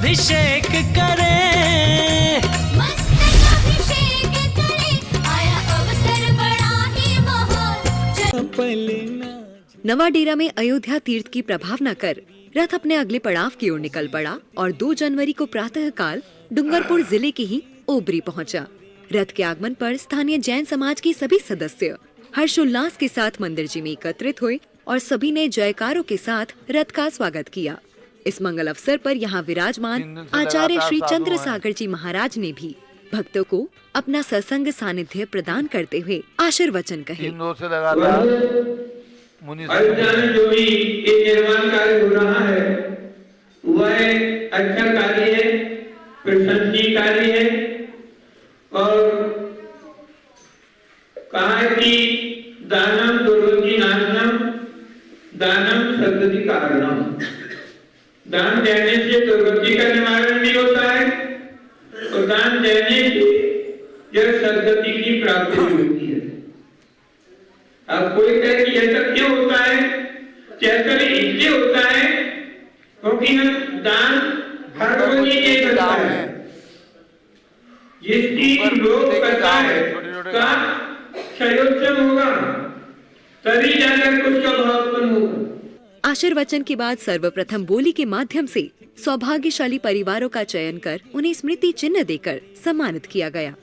अभिषेक करें, मस्तक अभिषेक करें, आया अवसर बड़ा ही महान। नवा डेरा में अयोध्या तीर्थ की प्रभावना कर रथ अपने अगले पड़ाव की ओर निकल पड़ा और 2 जनवरी को प्रातःकाल डूंगरपुर जिले के ही ओबरी पहुंचा। रथ के आगमन पर स्थानीय जैन समाज के सभी सदस्य हर्षोल्लास के साथ मंदिर जी में एकत्रित हुए और सभी ने जयकारों के साथ रथ का स्वागत किया। इस मंगल अवसर पर यहाँ विराजमान आचार्य श्री चंद्र सागर जी महाराज ने भी भक्तों को अपना सत्संग सानिध्य प्रदान करते हुए आशीर्वचन कहे। अयोध्या में जो भी ये निर्माण कार्य हो रहा है वह अच्छा कार्य है, प्रशंसनीय कार्य है। और कहा कि दानम दुर्गति नाशनम, दानम सद्गति कारणम। दान देने से दुर्गति का निवारण भी होता है और दान देने से यह सद्गति की प्राप्ति होती है। अब कोई कहे कि ऐसा क्यों होता है? ऐसा इसलिए होता है क्योंकि हम दान हर कोई नहीं दे सकता है। जिसकी लोग करता है का संयोजन होगा तभी जाकर कुछ का भाव उत्पन्न होगा। आशीर्वचन के बाद सर्वप्रथम बोली के माध्यम से सौभाग्यशाली परिवारों का चयन कर उन्हें स्मृति चिन्ह देकर सम्मानित किया गया।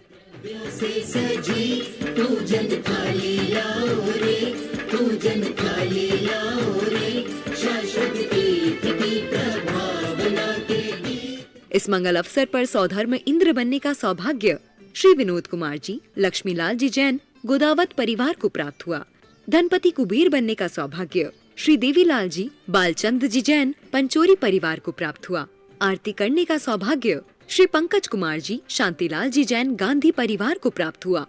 इस मंगल अवसर पर सौधर्म इंद्र बनने का सौभाग्य श्री विनोद कुमार जी, लक्ष्मीलाल जी जैन, गोदावत परिवार को प्राप्त हुआ। धनपति कुबेर बनने का सौभाग्य श्री देवीलाल जी, बालचंद जी जैन, पंचोरी परिवार को प्राप्त हुआ। आरती करने का सौभाग्य श्री पंकज कुमार जी, शांतिलाल जी जैन, गांधी परिवार को प्राप्त हुआ।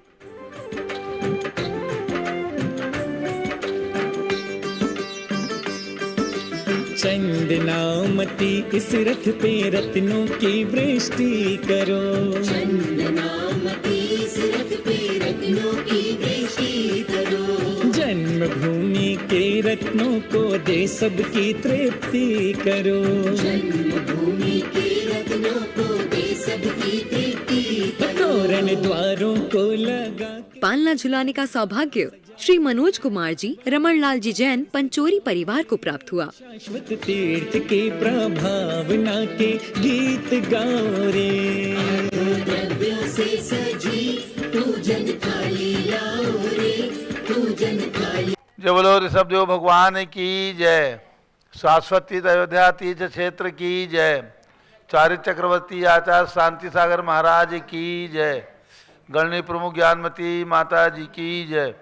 चंदनामती इस रथ पे रत्नों की वृष्टि करो, चंदनामती इस रथ पे रत्नों की वृष्टि करो। जन्मभूमि के रत्नों को दे सबकी तृप्ति करो, जन्मभूमि के रत्नों को दे सबकी तृप्ति करो। तोरण द्वारों को लगा। पालना झुलाने का सौभाग्य श्री मनोज कुमार जी, रमणलाल जी जैन, पंचोरी परिवार को प्राप्त हुआ। शाश्वत तीर्थ की प्रभावना के गीत गाओ रे, द्रव्यों से सजी पूजन थाली लाओ रे, पूजन थाली। जय बोलो ऋषभदेव भगवान की जय। शाश्वत तीर्थ अयोध्या तीर्थ क्षेत्र की जय। चारित्र चक्रवर्ती आचार्य शांति सागर महाराज की जय। गणनी प्रमुख ज्ञानमती माता जी की जय।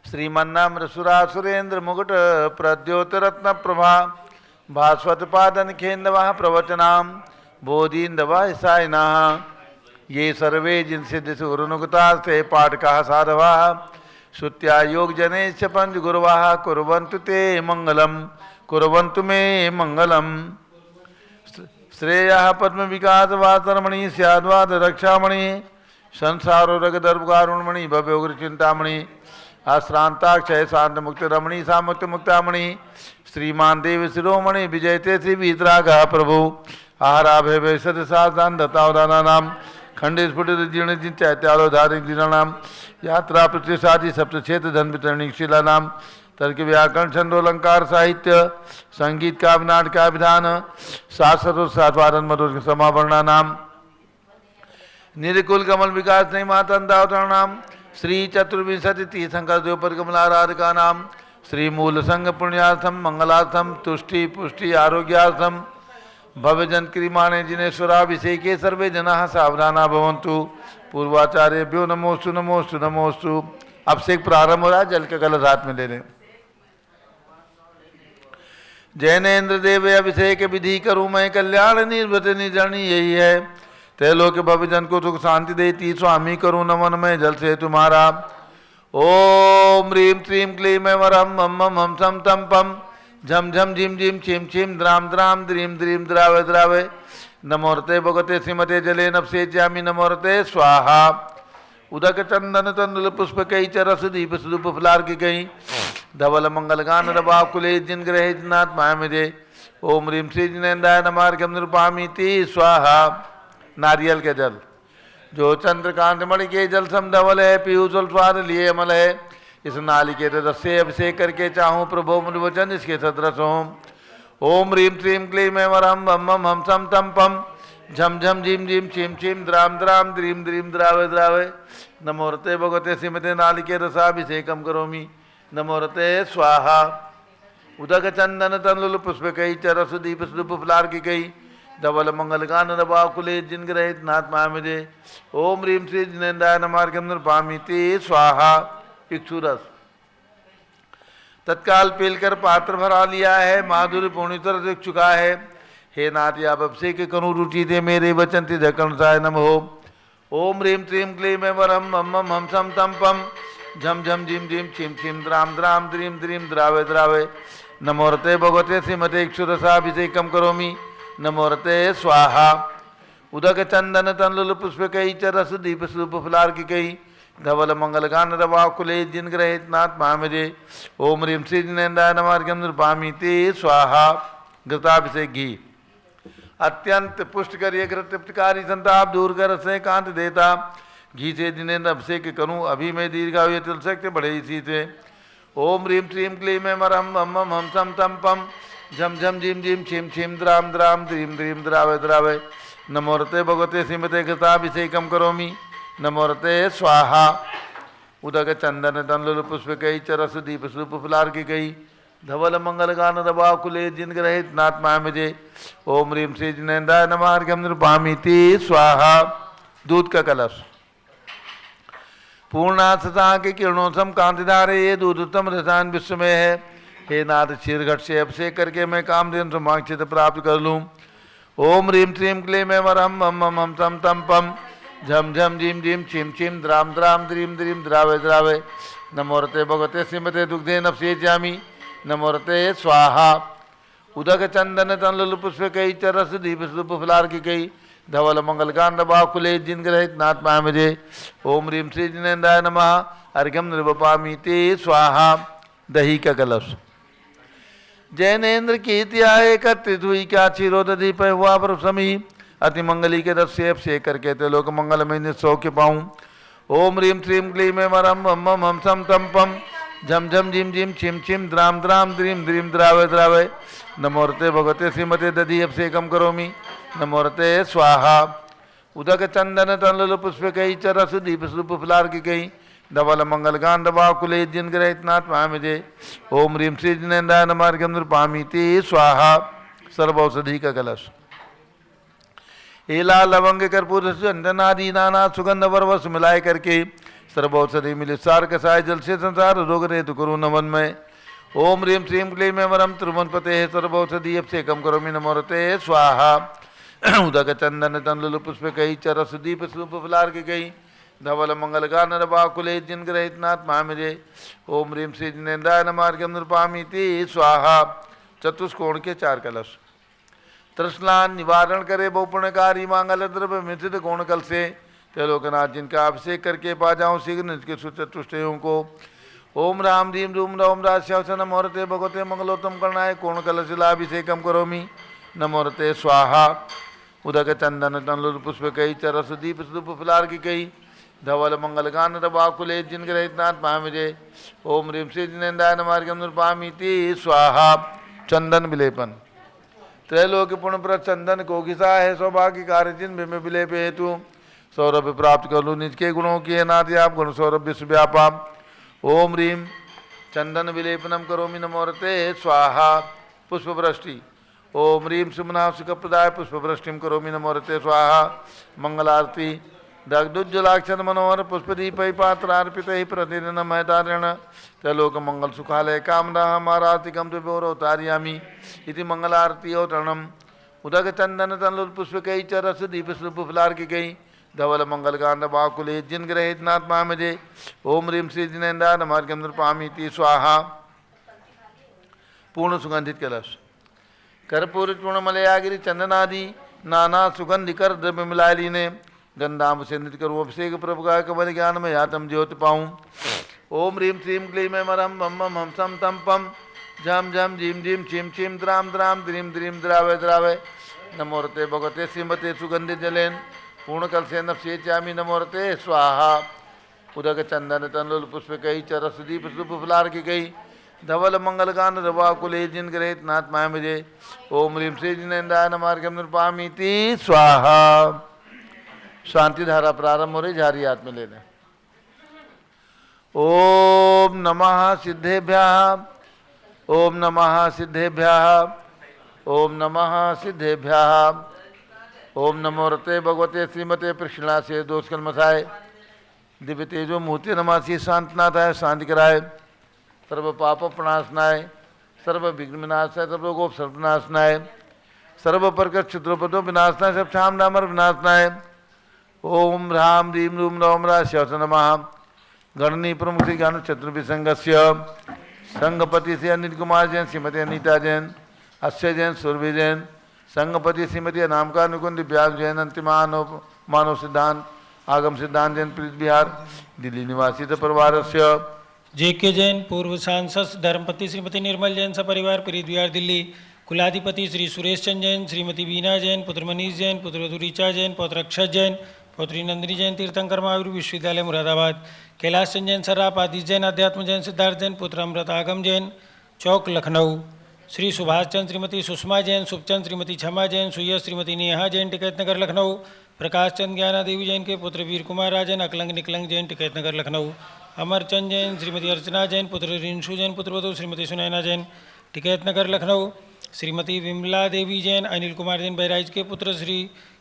श्रीमन्नाम सुरा सुरेंद्र मुकुट प्रद्योतरत्न प्रभा भास्वत पादन खेन्दवा प्रवचनाम बोधीन्दवा सायना ये सर्वे जिनसे दिश उरुनुगतास्ते पाठका साधवा श्रुत्या योग जनेश पंच गुरुवा कुर्वन्तु ते मंगलम कुर्वन्तु मे मंगलम। श्रेयः पद्म विकास वासरमणि स्याद्वाद रक्षामणि संसारो रगदर्भकारुणमणि भव्य उग्र चिंतामणि अश्रांताक्षय शांत मुक्त रमणि सामुक्त मुक्तामणि श्रीमान देव शिरोमणि विजयते श्री वीतरागा प्रभु आहाराभय वैसद साधान दत्तावदाना नाम खंडे स्फुटित जीर्ण जिन चैत्यालो धारिक दीनानाम यात्रा प्रतिष्ठादि सप्तक्षेत्र धन वितरणी शिला नाम तर्क व्याकरण छंदोलंकार साहित्य संगीत का नाटक का विधान शास्त्र सातवादन मधुर समावरणा नाम निरकुल कमल विकास नहीं माता नाम श्री चतुर्विंशति तीर्थंकर द्योपर कमलाराधिका नाम श्री मूल संघ पुण्यार्थम मंगलार्थम तुष्टि पुष्टि आरोग्यार्थम भवजन क्रिमाणे जिनेश्वराभिषेके सर्वे जनाः सावधाना भवन्तु। पूर्वाचार्यभ्यो नमोस्तु नमोस्तु नमोस्तु। अभिषेक प्रारंभ हो रहा है, जल के कलश हाथ में ले लें। जैनेन्द्र देव अभिषेक विधि करूँ मैं कल्याण निर्वृत निर्जनी यही है। त्रैलोक भवजन को सुख शांति देती स्वामी करूँ नमन में जल से तुम्हारा। ओम ह्रीं श्रीं क्लीं वरम मम मम हम सम तम पम झम झम झिम झिम छिम छिम द्राम द्राम द्रीं द्रीं द्रावे द्रावे नमोरते भगवते श्रीमते जले नभसे ज्यामि नमोरते स्वाहा। उदक चंदन तंदुल पुष्प कई चरस दीप सुदूप फलार की गई धवल मंगल गान रवा कुले जिन ग्रहे जिनाथ माया मिदे ओम ह्रीं श्री जिनेन्द्राय नमः अर्घ्यं निरूपयामि स्वाहा। नारियल के जल जो चंद्रकांत मणि के जल सम धवल है, पीयूष स्वाद लिए अमल है। इस नाली के रस से अभिषेक करके चाहूँ प्रभो मुनि वचन इसके सदृश हों। ओम ह्रीं श्रीं क्लीं ऐं वरम बम बम हम सम तम पम झम झम झीम झीम छीम छीम द्राम द्राम द्रीम द्रीम द्रावे द्रावे। नमोरते भगवते श्रीमते नालिके रसाभिषेकम करोमि। नमोरते स्वाहा। उदक चंदन तनुल पुष्प कई चरस दीप सुप फुलार की कई धवल मंगल गान दबा कुले जिन ग्रहित नाथ मामिदे। ओम ह्रीं श्री जिनेन्द्राय नमः अर्घ्यं निरूपयामि स्वाहा। इक्षुरस तत्काल पीलकर पात्र भरा लिया है, माधुर्य पूर्णितर देख चुका है। हे नाथ आप अभिषेक कनु रुचि दे मेरे वचन ति ढकणसाय नमः। ओम ह्रीं श्रीं क्लीं ऐं वरम बम बम हम सम तम पम झम झम झीम झीम छीम छीम द्राम द्राम द्रीम द्रीम द्रावे द्रावे। नमोरते भगवते श्रीमते इक्षुरसाभिषेकम करोमि। नमोरते स्वाहा। उदक चंदन तनुल पुष्प कई चरस दीप सुप फुलार की कई धवल मंगल गान रवा कुले जिन ग्रहित नाथ मामिदे। ओम ह्रीं श्री जिनेन्द्राय नमः अर्घ्यं निरूपयामि स्वाहा। घृताभिषेक घी अत्यंत पुष्ट करिए घृत तृप्तकारी संताप दूर कर से कांत देता। घी से जिनेन्द्र अभिषेक करूँ अभी मैं दीर्घायु तुल सकते बढ़े इसी से। ओम ह्रीं श्रीं क्लीं ऐं वरम बम बम हम सम तम पम झम झम झीम झीम छीम छीम द्राम द्राम द्रीम द्रीम द्रावे द्रावे। नमोरते भगवते श्रीमते घृताभिषेकम करोमि। नमोरते स्वाहा। उदक चंदन तनुल पुष्प कई चरस दीप सुप फुलार की कई धवल मंगल गान दबा कुले जिन ग्रहित नाथ मामिदे। ओम ह्रीं श्री जिनेन्द्राय नमः अर्घ्यं निरूपयामि स्वाहा। दूध का कलश पूर्णा सता के किरणों सम कांतिधारे ये दूध उत्तम रसायन विश्व में है। हे नाथ क्षीरघट से अभिषेक करके मैं कामधेनु समाक्षित प्राप्त कर लूँ। ओम ह्रीं श्रीं क्लीं ऐं वरम बम बम हम सम तम पम झम झम झीम झीम छीम छीम द्राम द्राम द्रीम द्रीम द्रावे द्रावे। नमोरते भगवते श्रीमते दुग्धे नप्सेच्यामि। नमोरते स्वाहा। उदक चंदन तनुल पुष्प कई चरस दीप सुप फुलार की कई धवल मंगल गान दबा कुले जिन ग्रहित नाथ मामिदे। ओम ह्रीं श्री जिनेन्द्राय नमः अर्घ्यं निरूपयामि स्वाहा। दही का कलश जैनेन्द्र कीर्ति आए एकत्रित हुई क्या क्षीरोदधि पे हुआ पर समी अति मंगली के रस से अभिषेक करके ते लोक मंगल में सौख्य पाऊँ। ओम ह्रीं श्रीं क्लीं ऐं वरम बम बम हम सम तम पम झम झम झीम झीम छिम छिम द्राम द्राम द्रीम द्रीम द्रावे द्रावे। नमोरते भगवते श्रीमते दधि अभिषेकम करोमि। नमोरते स्वाहा। उदक चंदन तनुल पुष्प कई चरस दीप सुप फुलार की कई धवल मंगल गान दबा कुले जिन ग्रहित नाथ मामिदे। ओम ह्रीं श्री जिनेन्द्राय नमः अर्घ्यं निरूपयामि स्वाहा। सर्वौषधि का कलश एला लवंग कर्पूर चंदन आदि नाना सुगंध वर्वस मिलाए करके सर्वौषधि मिले सार कसाय जल से संसार रोग रेतु करो नमन में। ओम ह्रीं श्रीं क्लीं ऐं वरम त्रिभुवनपते सर्वौषधि अभिषेकम करोमि। नमोरते स्वाहा। उदक चंदन तनुल पुष्प कई चरस दीप सुप फुलार की कई धवल मंगल गान रवा कुले जिन ग्रहित नाथ मामिदे। ओम ह्रीं श्री जिनेन्द्राय नमः अर्घ्यं निरूपयामि स्वाहा। चतुष्कोण के 4 कलश तृष्णान निवारण करे बहुपुण्यकारी मांगल द्रव्य मिथित कोण कल से त्रिलोकनाथ जिनका अभिषेक करके पा जाऊँ शीघ्र निज चतुष्टयों को। ओम राम ह्रीं रूम रौम राश्यवस नमोरते भगवते मंगलोत्तम करणाय कोण कलशिलाभिषेकम करोमि। नमोरते स्वाहा। उदक चंदन तनुल पुष्प कई चरस दीप सुप फुलार की कई धवल मंगल गान रवा कुले जिन ग्रहित नाथ मामिदे। ओम ह्रीं श्री जिनेन्द्राय नमः अर्घ्यं निरूपयामि स्वाहा। चंदन विलेपन त्रैलोक्य पुण्य पर चंदन को घिसा है सौभाग्य कार्य जिन में विलेप हेतु सौरभ प्राप्त कर लूँ निज के गुणों की नाथ आप गुण सौरभ विश्व व्यापा। ओम ह्रीं चंदन विलेपनम करोमि। नमोरते स्वाहा। पुष्पवृष्टि ओम ह्रीं सुमना सुखप्रदाय पुष्पवृष्टिम करोमि। नमोरते स्वाहा। मंगलारती दग्धुज्जलाक्षर मनोहर पुष्पदीप पात्रार्पित प्रतिदिन महतारण त्रैलोक मंगल सुखालय कामना हमारातिकम तारियामी इति मंगलारती औतरणम। उदक चंदन तनुल पुष्प कई चरस दीप सुप फुलार की गई धवल मंगल गान बाकुले जिन ग्रहित नाथ मामिदे। ओम ह्रीं श्री जिनेन्द्राय नमः अर्घ्यं निरूपयामि स्वाहा। पूर्ण सुगंधित कलश कर्पूर चूर्ण मलयागिरी चंदनादि नाना सुगंधि कर द्रव्य मिलाए लीने गंधाम से नृत्य करूँ अभिषेक प्रभु का कवल ज्ञान में आत्म ज्योति पाऊँ। ओम ह्रीं श्रीं क्लीं ऐं वरम बम बम हम सम तम पम झम झम झीम झीम छिम छिम द्राम द्राम द्रीम द्रीम द्रावय द्रावय नमोरते भगवते श्रीमते सुगंधि जलेन पूर्ण कलसे नफसे चामी नमोरते स्वाहा उदक चंदन तनुल पुष्प कई चरस दीप शुभ फुलार की गई धवल मंगल गान रवा कुले जिन ग्रहित नाथ माया मुझे ओम ह्रीम श्री जिनेन्द्राय नमार्गम निर्पामीति स्वाहा। शांति धारा प्रारंभ हो रही, झारी हाथ में ले लें। ओम नमः सिद्धेभ्यः ओम नमः सिद्धेभ्यः ओम नमः सिद्धेभ्यः ओम नमो रते भगवते श्रीमते कृष्णा से दोष कलमसाय दिव्य तेजो मूर्ति नमासी शांतनाथाय शांति कराय सर्व पाप प्रणाशनाय सर्व विघ्न विनाशाय सर्व गोप सर्वनाशनाय सर्व प्रकट क्षुद्रपदो विनाशनाय सब शाम नामर विनाशनाय ओम राम रीम रूम नवम राश्यस नमः गणनी प्रमुख श्री ज्ञान चतुर्भि संघस्य संघपति से अनिल कुमार जैन श्रीमती अनीता जैन अक्षय जैन सुरभि जैन संघपति श्रीमती नामका नुकुंद व्यास जैन अंतिमान मानव सिद्धांत आगम सिद्धांत जैन प्रीत बिहार दिल्ली निवासी परिवार से जेके जैन पूर्व सांसद धर्मपति श्रीमती निर्मल जैन सपरिवार प्रीत बिहार दिल्ली कुलाधिपति श्री सुरेश चंद जैन श्रीमती बीना जैन पुत्र मनीष जैन पुत्र ऋचा जैन पौत्र अक्षत जैन पौत्री नंदिनी जैन तीर्थंकर महावीर विश्वविद्यालय मुरादाबाद कैलाश चंद जैन सर्राफ आदिश जैन अध्यात्म जैन सिद्धार्थ जैन पुत्र अमृत आगम जैन चौक लखनऊ श्री सुभाष चंद श्रीमती सुषमा जैन सुखचंद श्रीमती क्षमा जैन सुयश श्रीमती नेहा जैन टिकैत नगर लखनऊ प्रकाश चंद ज्ञाना देवी जैन के पुत्र वीर कुमार राजन अकलंग निकलंग जैन टिकैत नगर लखनऊ अमरचंद जैन श्रीमती अर्चना जैन पुत्र रिंशु जैन पुत्रवधू श्रीमती सुनैना जैन टिकैत नगर लखनऊ श्रीमती विमला देवी जैन अनिल कुमार जैन बहराइच के पुत्र श्री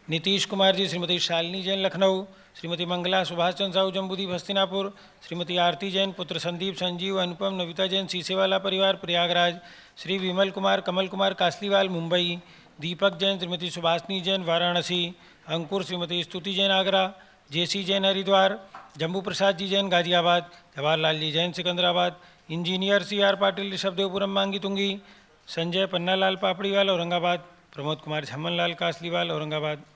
नीतीश कुमार जी श्रीमती शालिनी जैन लखनऊ श्रीमती मंगला सुभाष चंद्र साहू जम्बूदीप हस्तिनापुर श्रीमती आरती जैन पुत्र संदीप संजीव अनुपम नविता जैन सीसेवाला परिवार प्रयागराज श्री विमल कुमार कमल कुमार कासलीवाल मुंबई दीपक Jain Shrimati Subhashini Jain Varanasi Ankur Shrimati Stuti Jain Agra J C Jain Haridwar Jambu Prasad ji Jain Ghaziabad Jawaharlal ji Jain Sikandrabad engineer C R Patil Rishabhdevpuram Mangi Tungi Sanjay Pannalal Papdiwal Aurangabad Pramod Kumar Jhamanlal Kasliwal Aurangabad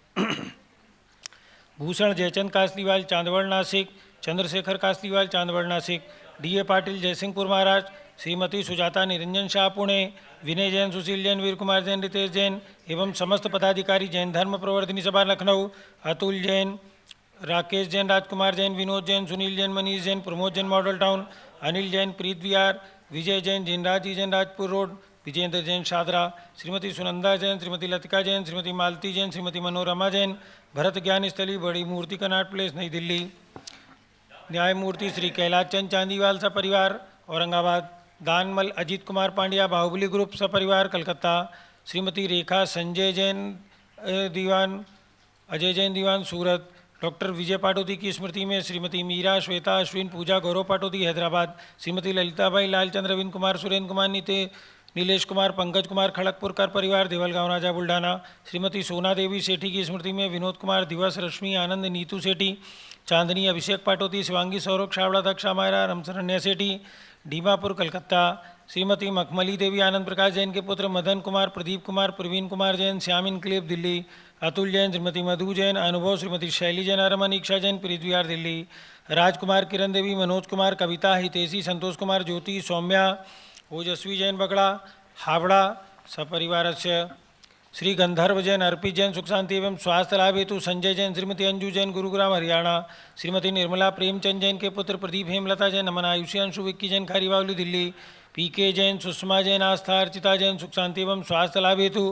Bhushan Jaichand Kasliwal Chandwad Nashik Chandrashekhar Kasliwal Chandwad Nashik D A Patil Jaysingpur Maharashtra Shrimati Sujata Niranjan Shah Pune Vinay Jain Sushil Jain Veer Kumar Jain Ritesh Jain एवं समस्त पदाधिकारी जैन धर्म प्रवर्तनी सभा लखनऊ अतुल जैन राकेश जैन राजकुमार जैन विनोद जैन सुनील जैन मनीष जैन प्रमोद जैन मॉडल टाउन अनिल जैन प्रीत विहार विजय जैन जिनराज जी जैन राजपुर रोड विजेंद्र जैन शादरा श्रीमती सुनंदा जैन श्रीमती लतिका जैन श्रीमती मालती जैन श्रीमती मनोरमा जैन भरत ज्ञान स्थली बड़ी मूर्ति कनाट प्लेस नई दिल्ली न्यायमूर्ति श्री कैलाश चंद चांदीवाल सपरिवार औरंगाबाद दानमल अजीत कुमार पांड्या बाहुबली ग्रुप सपरिवार कलकत्ता श्रीमती रेखा संजय जैन दीवान अजय जैन दीवान सूरत डॉक्टर विजय पाटोदी की स्मृति में श्रीमती मीरा श्वेता अश्विन पूजा गौरव पाटोदी हैदराबाद श्रीमती ललिताबाई लालचंद्र रविंद्र कुमार सुरेंद्र कुमार नीलेश कुमार पंकज कुमार खड़गपुरकर परिवार देवलगांव राजा बुल्ढाना श्रीमती सोना देवी सेठी की स्मृति में विनोद कुमार दिवस रश्मि आनंद नीतू सेठी चांदनी अभिषेक पाटोदी शिवांगी सौरभ छावड़ा दक्षा मायरा रमशरण्य सेठी डीमापुर कलकत्ता श्रीमती मखमली देवी आनंद प्रकाश जैन के पुत्र मदन कुमार प्रदीप कुमार प्रवीण कुमार जैन श्याम इनक्लेव दिल्ली अतुल जैन श्रीमती मधु जैन अनुभव श्रीमती शैली जैन अरमन इक्षा जैन प्रीत विहार दिल्ली राजकुमार किरण देवी मनोज कुमार कविता हितेशी संतोष कुमार ज्योति सौम्या ओजस्वी जैन बगड़ा हावड़ा सपरिवार से श्री गंधर्व जैन अर्पित जैन सुख शांति एवं स्वास्थ्य लाभ हेतु संजय जैन श्रीमती अंजू जैन गुरुग्राम हरियाणा श्रीमती निर्मला प्रेमचंद जैन के पुत्र प्रदीप हेमलता जैन नमन आयुषी अंशु विक्की जैन खारीबावली दिल्ली पीके जैन सुषमा जैन आस्था अर्चिता जैन सुख शांति एवं स्वास्थ्य लाभ हेतु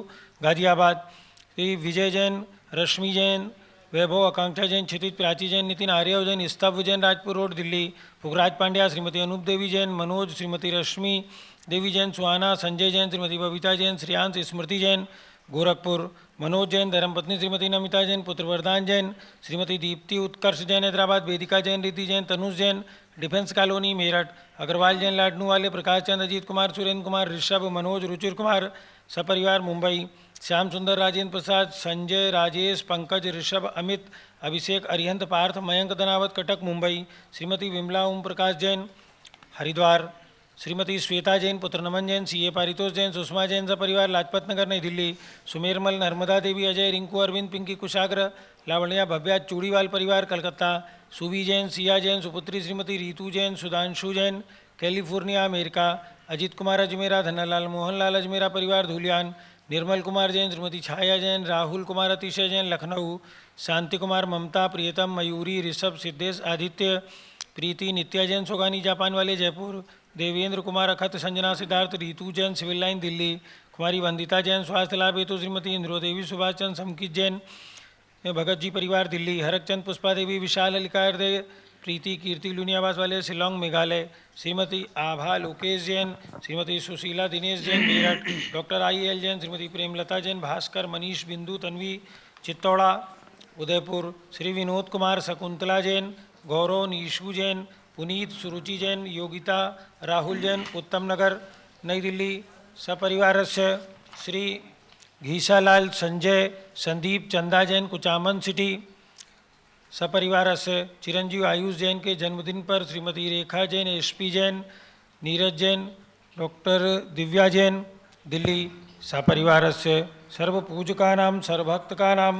गाजियाबाद श्री विजय जैन रश्मि जैन वैभव आकांक्षा जैन क्षितिज प्राची जैन नितिन आर्यव जैन स्तव जैन राजपुर रोड दिल्ली पुखराज पांड्या श्रीमती अनूप देवी जैन मनोज श्रीमती रश्मि देवी जैन सुहाना संजय जैन श्रीमती बबीता जैन श्रेयांश स्मृति जैन गोरखपुर मनोज जैन धर्मपत्नी श्रीमती नमिता जैन पुत्र वरदान जैन श्रीमती दीप्ति उत्कर्ष जैन हैदराबाद वेदिका जैन रिति जैन तनुष जैन डिफेंस कॉलोनी मेरठ अग्रवाल जैन लाडनू वाले प्रकाश चंद अजीत कुमार सुरेंद्र कुमार ऋषभ मनोज रुचिर कुमार सपरिवार मुंबई श्याम सुंदर राजेंद्र प्रसाद संजय राजेश पंकज ऋषभ अमित अभिषेक अरिहंत पार्थ मयंक दनावत कटक मुंबई श्रीमती विमला ओम प्रकाश जैन हरिद्वार श्रीमती श्वेता जैन पुत्र नमन जैन सीए पारितोष जैन सुषमा जैन सपरिवार लाजपत नगर नई दिल्ली सुमेरमल नर्मदा देवी अजय रिंकू अरविंद पिंकी कुशाग्र लावण्या भव्या चूड़ीवाल परिवार कलकत्ता सुबी जैन सिया जैन सुपुत्री श्रीमती रीतू जैन सुधांशु जैन कैलिफोर्निया अमेरिका अजित कुमार अजमेरा, धनलाल मोहनलाल अजमेरा परिवार धुलियान, निर्मल कुमार जैन, श्रीमती छाया जैन, राहुल कुमार अतिशय जैन लखनऊ, शांति कुमार ममता, प्रियतम मयूरी, ऋषभ, सिद्धेश, आदित्य, प्रीति, नित्या जैन सोगानी जापान वाले जयपुर, देवेंद्र कुमार अखत, संजना सिद्धार्थ, रीतू जैन सिविल लाइन दिल्ली, कुमारी वंदिता जैन स्वास्थ्य लाभ हेतु, श्रीमती इंद्रो देवी, सुभाष चंद समकित जैन भगत जी परिवार दिल्ली, हरकचंद पुष्पा देवी, विशाल अलिकार दे, प्रीति कीर्ति लुनियावास वाले शिलोंग मेघालय, श्रीमती आभा लोकेश जैन, श्रीमती सुशीला दिनेश जैन मेरठ, डॉक्टर आई.एल. जैन, श्रीमती प्रेमलता जैन भास्कर, मनीष बिंदु तन्वी चित्तौड़ा उदयपुर, श्री विनोद कुमार शकुंतला जैन, गौरव नीशू जैन, पुनीत सुरुचि जैन, योगिता राहुल जैन उत्तम नगर नई दिल्ली, सपरिवारस्य श्री घीसालाल संजय संदीप चंदा जैन कुचामन सिटी, सपरिवारस्य चिरंजीव आयुष जैन के जन्मदिन पर श्रीमती रेखा जैन, एसपी जैन, नीरज जैन, डॉक्टर दिव्या जैन दिल्ली, सपरिवारस्य सर्वपूजकानां सर्वभक्तकानां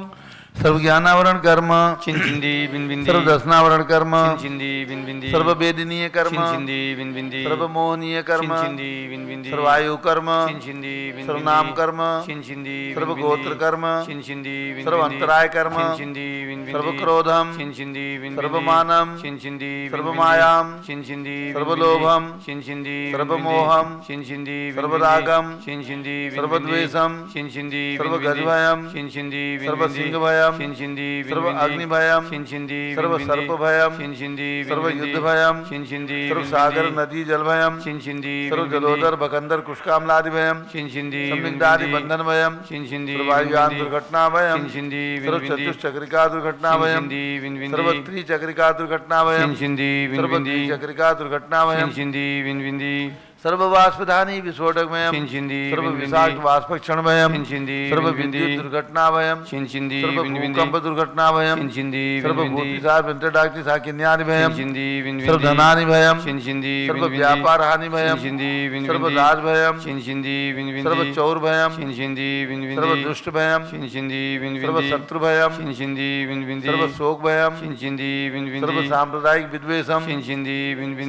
सर्वज्ञानावरण कर्म चिंचिंदी बिनबिंदी सर्वदर्शनावरण कर्म चिंचिंदी बिनबिंदी सर्ववेदनीय कर्म चिंचिंदी बिनबिंदी सर्वमोहनीय कर्म चिंचिंदी बिनबिंदी सर्वायु कर्म चिंचिंदी बिनबिंदी सर्वनाम कर्म चिंचिंदी सर्वगोत्र कर्म चिंचिंदी बिनबिंदी सर्वअंतराय कर्म चिंचिंदी बिनबिंदी सर्वक्रोधम चिंचिंदी बिनबिंदी सर्वमानम चिंचिंदी सर्वमायाम चिंचिंदी सर्वलोभम चिंचिंदी सर्वमोहम चिंचिंदी सर्वरागम चिंचिंदी सर्वद्वेषम चिंचिंदी सर्वगजभयम चिंचिंदी सर्वसिंहभयम चिंचिंदी सर्व अग्निभयम चिंचिंदी सर्व सर्पभयम चिंचिंदी सर्व युद्धभयम चिंचिंदी सर्व सागर नदी जलभयम चिंचिंदी सर्व जलोदर भकंदर कुष्कामलादिभयम चिंचिंदी संदिग्धादि बंधनभयम चिंचिंदी सर्व वायुयान दुर्घटनाभयम चिंचिंदी सर्व चतुश्चक्रिका दुर्घटनाभयम सर्व त्रिचक्रिका दुर्घटनाभयम चिंचिंदी सर्व त्रिचक्रिका दुर्घटनाभयम चिंचिंदी बिनबिंदी सर्ववाष्पधानी विस्फोटकमयम चिंचिंदी सर्व विषाक्त वाष्पक्षणभयम चिंचिंदी सर्व विद्युत दुर्घटनाभयम चिंचिंदी सर्व भूकंप दुर्घटनाभयम चिंचिंदी सर्व भूतिसार विंटरडाक्टी साकिन्यादिभयम चिंचिंदी सर्व धनानिभयम चिंचिंदी सर्व व्यापार हानिभयम चिंचिंदी सर्व राजभयम चिंचिंदी सर्व चौरभयम चिंचिंदी सर्व दुष्टभयम चिंचिंदी सर्व शत्रुभयम चिंचिंदी सर्व शोकभयम चिंचिंदी सर्व सांप्रदायिक विद्वेषम चिंचिंदी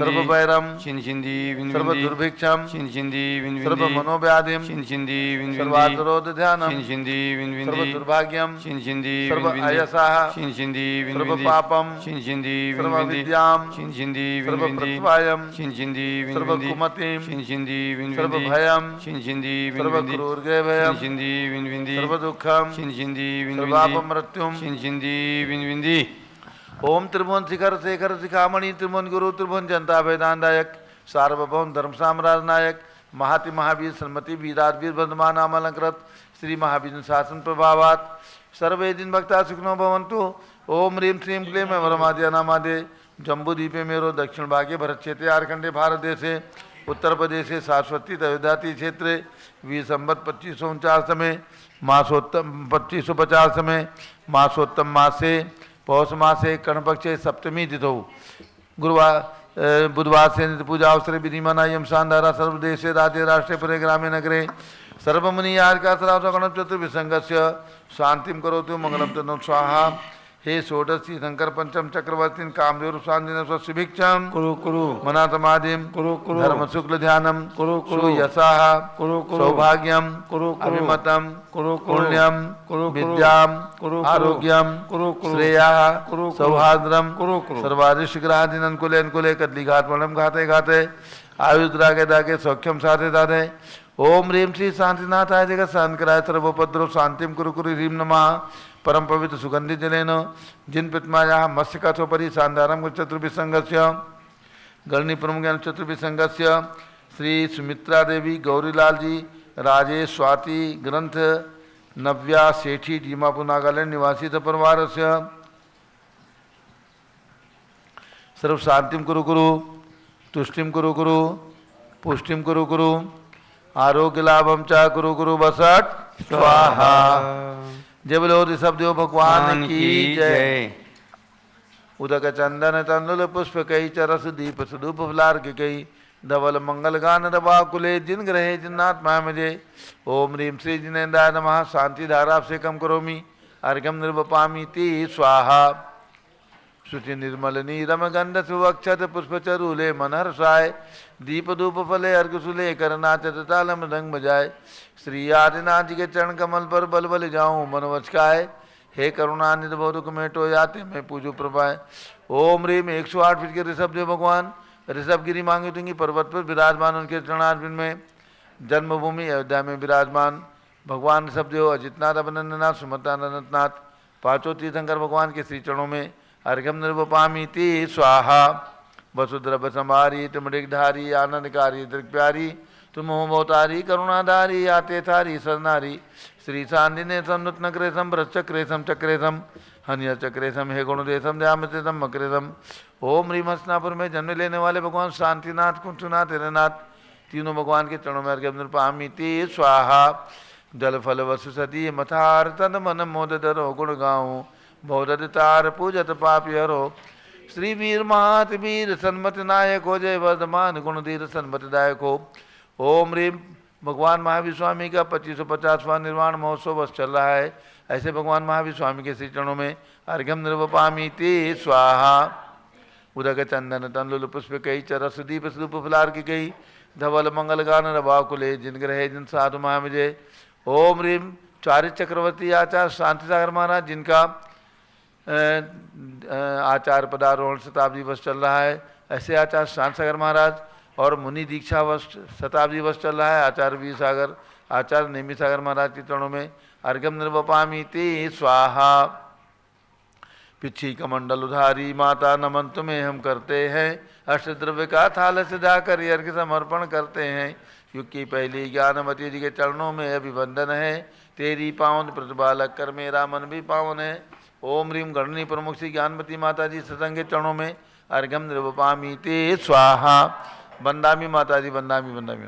सर्व वैरम चिंचिंदी सर्व दुर्भिक्षम चिंचिंदी सर्व मनोव्याधिम चिंचिंदी सर्वातरोध ध्यानम चिंचिंदी सर्व दुर्भाग्यम चिंचिंदी सर्व अयसाः चिंचिंदी सर्व पापम चिंचिंदी सर्व विद्याम चिंचिंदी सर्व प्रतिभायम चिंचिंदी सर्व कुमतिम चिंचिंदी सर्व भयम चिंचिंदी सर्व क्रूरगे भयम चिंचिंदी बिनबिंदी सर्व दुखम चिंचिंदी सर्वापमृत्युम चिंचिंदी बिनबिंदी ओम त्रिभुवन शिखर शेखर शिखामणि त्रिभुवन गुरु त्रिभुवन जनता वेदांतायक सार्वभौम धर्म साम्राज्य नायक महाति महावीर सन्मति वीराज वीर बंधमान नामालंकृत श्री महावीर शासन प्रभावात सर्वेदिन भक्ता सुखनो भवन्तु ओम ह्रीं श्रीं क्लीं वरमाद्य नामादे जम्बूद्वीपे मेरो दक्षिण भागे भरत क्षेत्रे आर्खंडे भारत देशे उत्तर प्रदेशे सारस्वती तयोदाती क्षेत्रे वीर संवत 2549 में मासोत्तम 2550 में मासोत्तम मासे पौष मासे कर्णपक्षे सप्तमी तिथौ गुरुवार बुधवार से नित्य पूजा अवसर विधिमना यम शानदारा सर्वदेशे राज्य राष्ट्रे पुरे ग्रामे नगरे सर्वमुनि यार्का सरावगण चतुर्विसंगस्य शांतिम करोतु मंगलम तनु स्वाहा हे षोडशी शंकर पंचम चक्रवर्ती कामदेव शांतिन स्वशिभिक्षम कुरु कुरु मनातमादिम कुरु कुरु धर्म शुक्ल ध्यानम कुरु कुरु यशाः कुरु कुरु सौभाग्यम कुरु कुरु अभिमतम कुरु कुरु पुण्यम कुरु कुरु विद्याम कुरु कुरु आरोग्यम कुरु कुरु श्रेयाः कुरु कुरु सौहार्द्रम कुरु कुरु सर्वादिशिग्रहादीन अनुकूले अनुकूले कदलीघात मलम घाते घाते आयुद्रागे दागे सौख्यम साधे दाधे ओम ह्रीं श्री शांतिनाथाय जगत शांतिकराय सर्वोपद्रव शांतिम कुरु कुरु ह्रीं नमः परम पवित्र सुगंधि जलेन जिन प्रतिमायाः मत्स्यकाथोपरि शान्दारं चतुर्भिसंगस्य गणनी प्रमुख चतुर्भिसंगस्य श्री सुमित्रा देवी गौरीलाल जी राजेश स्वाति ग्रंथ नव्या सेठी दीमापुर नागालैंड निवासी परिवार से सर्व शांतिम कुरु कुरु तुष्टिम कुरु कुरु पुष्टिम कुरु कुरु आरोग्य लाभम च कुरु कुरु बसट स्वाहा। जय बोलो ऋषभ देव भगवान की जय। उदक चंदन तंदुल पुष्प कई चरस दीप सुधूप फलार्घ कई धवल मंगल गान दवाकुले जिन ग्रहे जिन्नात्मा मजे ओम ह्रीं श्री जिनेन्द्राय नमः शांति धारा से कम करोमि अर्घ्यम निर्वपामि ती स्वाहा। शुचि निर्मल नीरम गंध सुवक्षत पुष्पचरूले मनहर्षाय दीप धूप फले अर्घसुले करनाचत ताल मृदंग बजाय श्री आदिनाथ जी के चरण कमल पर बल बल जाऊं मनवचकाय हे करुणानिधि बहु मेटो याते मैं पूजो प्रभाए। ओम रीम 108 फीट के ऋषभ देव भगवान ऋषभगिरी मांगी तुंगी पर्वत पर विराजमान उनके चरणार्जुन में जन्मभूमि अयोध्या में विराजमान भगवान ऋषभदेव अजितनाथ अभिनंदनाथ सुमतानंदनाथ पांचों तीर्थंकर भगवान के श्री चरणों में अर्घ्यम निर्वपामी ती स्वाहा वसुद्रभ संभारी तुमृगधारी आनंदकारी दृग्प्यारी तुम होमोतारी करुणाधारी आते थारी सरनारी श्री सांदिने सन्नुत नक्रेशम भ्रचक्रेशम चक्रेशम हनिय चक्रेशम हे गुणदेशम दयामृतम मक्रेशम। ओम ह्रीम हस्तिनापुर में जन्म लेने वाले भगवान शांतिनाथ कुंठनाथ हिरनाथ तीनों भगवान के चरणों में अर्घ्यम निर्वपामी ती स्वाहा जल फल वसु सती मथार तन मन मोद धरो गुण गाऊं बहुदतार पूजत पापी हरो श्री वीर महात वीर सन्मत नायक हो जय वर्धमान गुण धीर सन्मत दायक हो। ओम रीम भगवान महावीर स्वामी का 2550वां निर्वाण महोत्सव बस चल रहा है। ऐसे भगवान महावीर स्वामी के श्री चरणों में अर्घ्यम निर्वपामी ते स्वाहा उदक चंदन तंलुल पुष्प कई चरस दीप स्वरूप फलार की गई धवल मंगल गान रभाकुले जिन ग्रहे जिन साधु महाविजय। ओम रीम चारित चक्रवर्ती आचार्य शांति सागर महाराज जिनका आचार्य पदारोहण शताब्दी वर्ष चल रहा है। ऐसे आचार्य शांति सागर महाराज और मुनि दीक्षा वर्ष शताब्दी वर्ष चल रहा है। आचार्य वीर सागर आचार्य नेमी सागर महाराज के चरणों में अर्घ्यम निर्वपामी ते स्वाहा पिछी कमंडल उधारी माता नमन तुम्हें हम करते हैं अष्टद्रव्य का थाल सजा कर अर्घ्य समर्पण करते हैं क्योंकि पहली ज्ञानमती जी के चरणों में अभिवंदन है तेरी पावन प्रतिपालक कर मेरा मन भी पावन है। ओम रीम गणनी प्रमुख श्री ज्ञानमती माता जी सत्संग के चरणों में अर्घ्यम निर्वपामी ते स्वाहा बंदामी माता जी बंदामी बंदामी।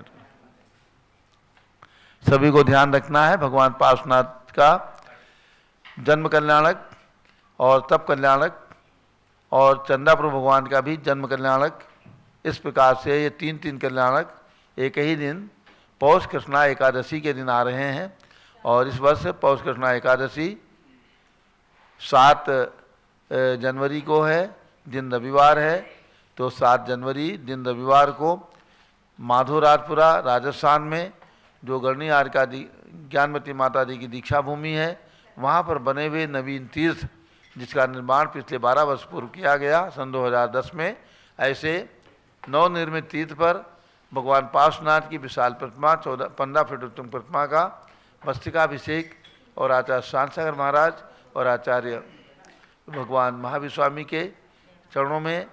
सभी को ध्यान रखना है भगवान पार्श्वनाथ का जन्म कल्याणक और तप कल्याणक और चंदापुर भगवान का भी जन्म कल्याणक इस प्रकार से ये तीन तीन कल्याणक एक ही दिन पौष कृष्णा एकादशी के दिन आ रहे हैं। और इस वर्ष पौष कृष्णा एकादशी 7 जनवरी को है, दिन रविवार है। तो 7 जनवरी दिन रविवार को माधोराजपुरा राजस्थान में जो गणनीहार का ज्ञानमती माता जी की दीक्षा भूमि है वहाँ पर बने हुए नवीन तीर्थ जिसका निर्माण पिछले 12 वर्ष पूर्व किया गया सन 2010 में, ऐसे नवनिर्मित तीर्थ पर भगवान पार्श्वनाथ की विशाल प्रतिमा 15 फीट उत्तम प्रतिमा का मस्तकाभिषेक और आचार्य शांतिसागर महाराज और आचार्य भगवान महावीर स्वामी के चरणों में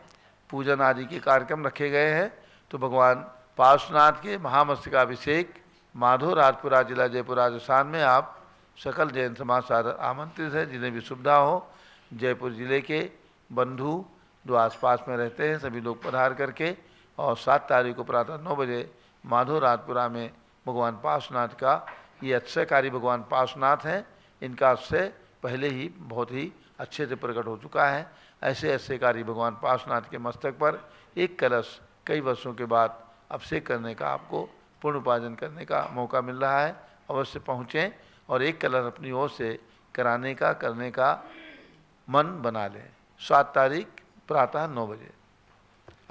पूजन आदि के कार्यक्रम रखे गए हैं। तो भगवान पार्श्वनाथ के महामस्तकाभिषेक माधोराजपुरा जिला जयपुर राजस्थान में आप सकल जैन समाज सादर आमंत्रित है। जिन्हें भी सुविधा हो जयपुर जिले के बंधु जो आसपास में रहते हैं सभी लोग पधार करके और 7 तारीख को प्रातः 9 बजे माधोराजपुरा में भगवान पार्श्वनाथ का ये अक्षयकारी भगवान पार्श्वनाथ हैं। इनका अक्षय पहले ही बहुत ही अच्छे से प्रकट हो चुका है। ऐसे अक्षयकारी भगवान पार्श्वनाथ के मस्तक पर एक कलश कई वर्षों के बाद अभिषेक करने का आपको पुण्य उपार्जन करने का मौका मिल रहा है। अवश्य पहुँचें और एक कलश अपनी ओर से करने का मन बना लें। 7 तारीख प्रातः 9 बजे।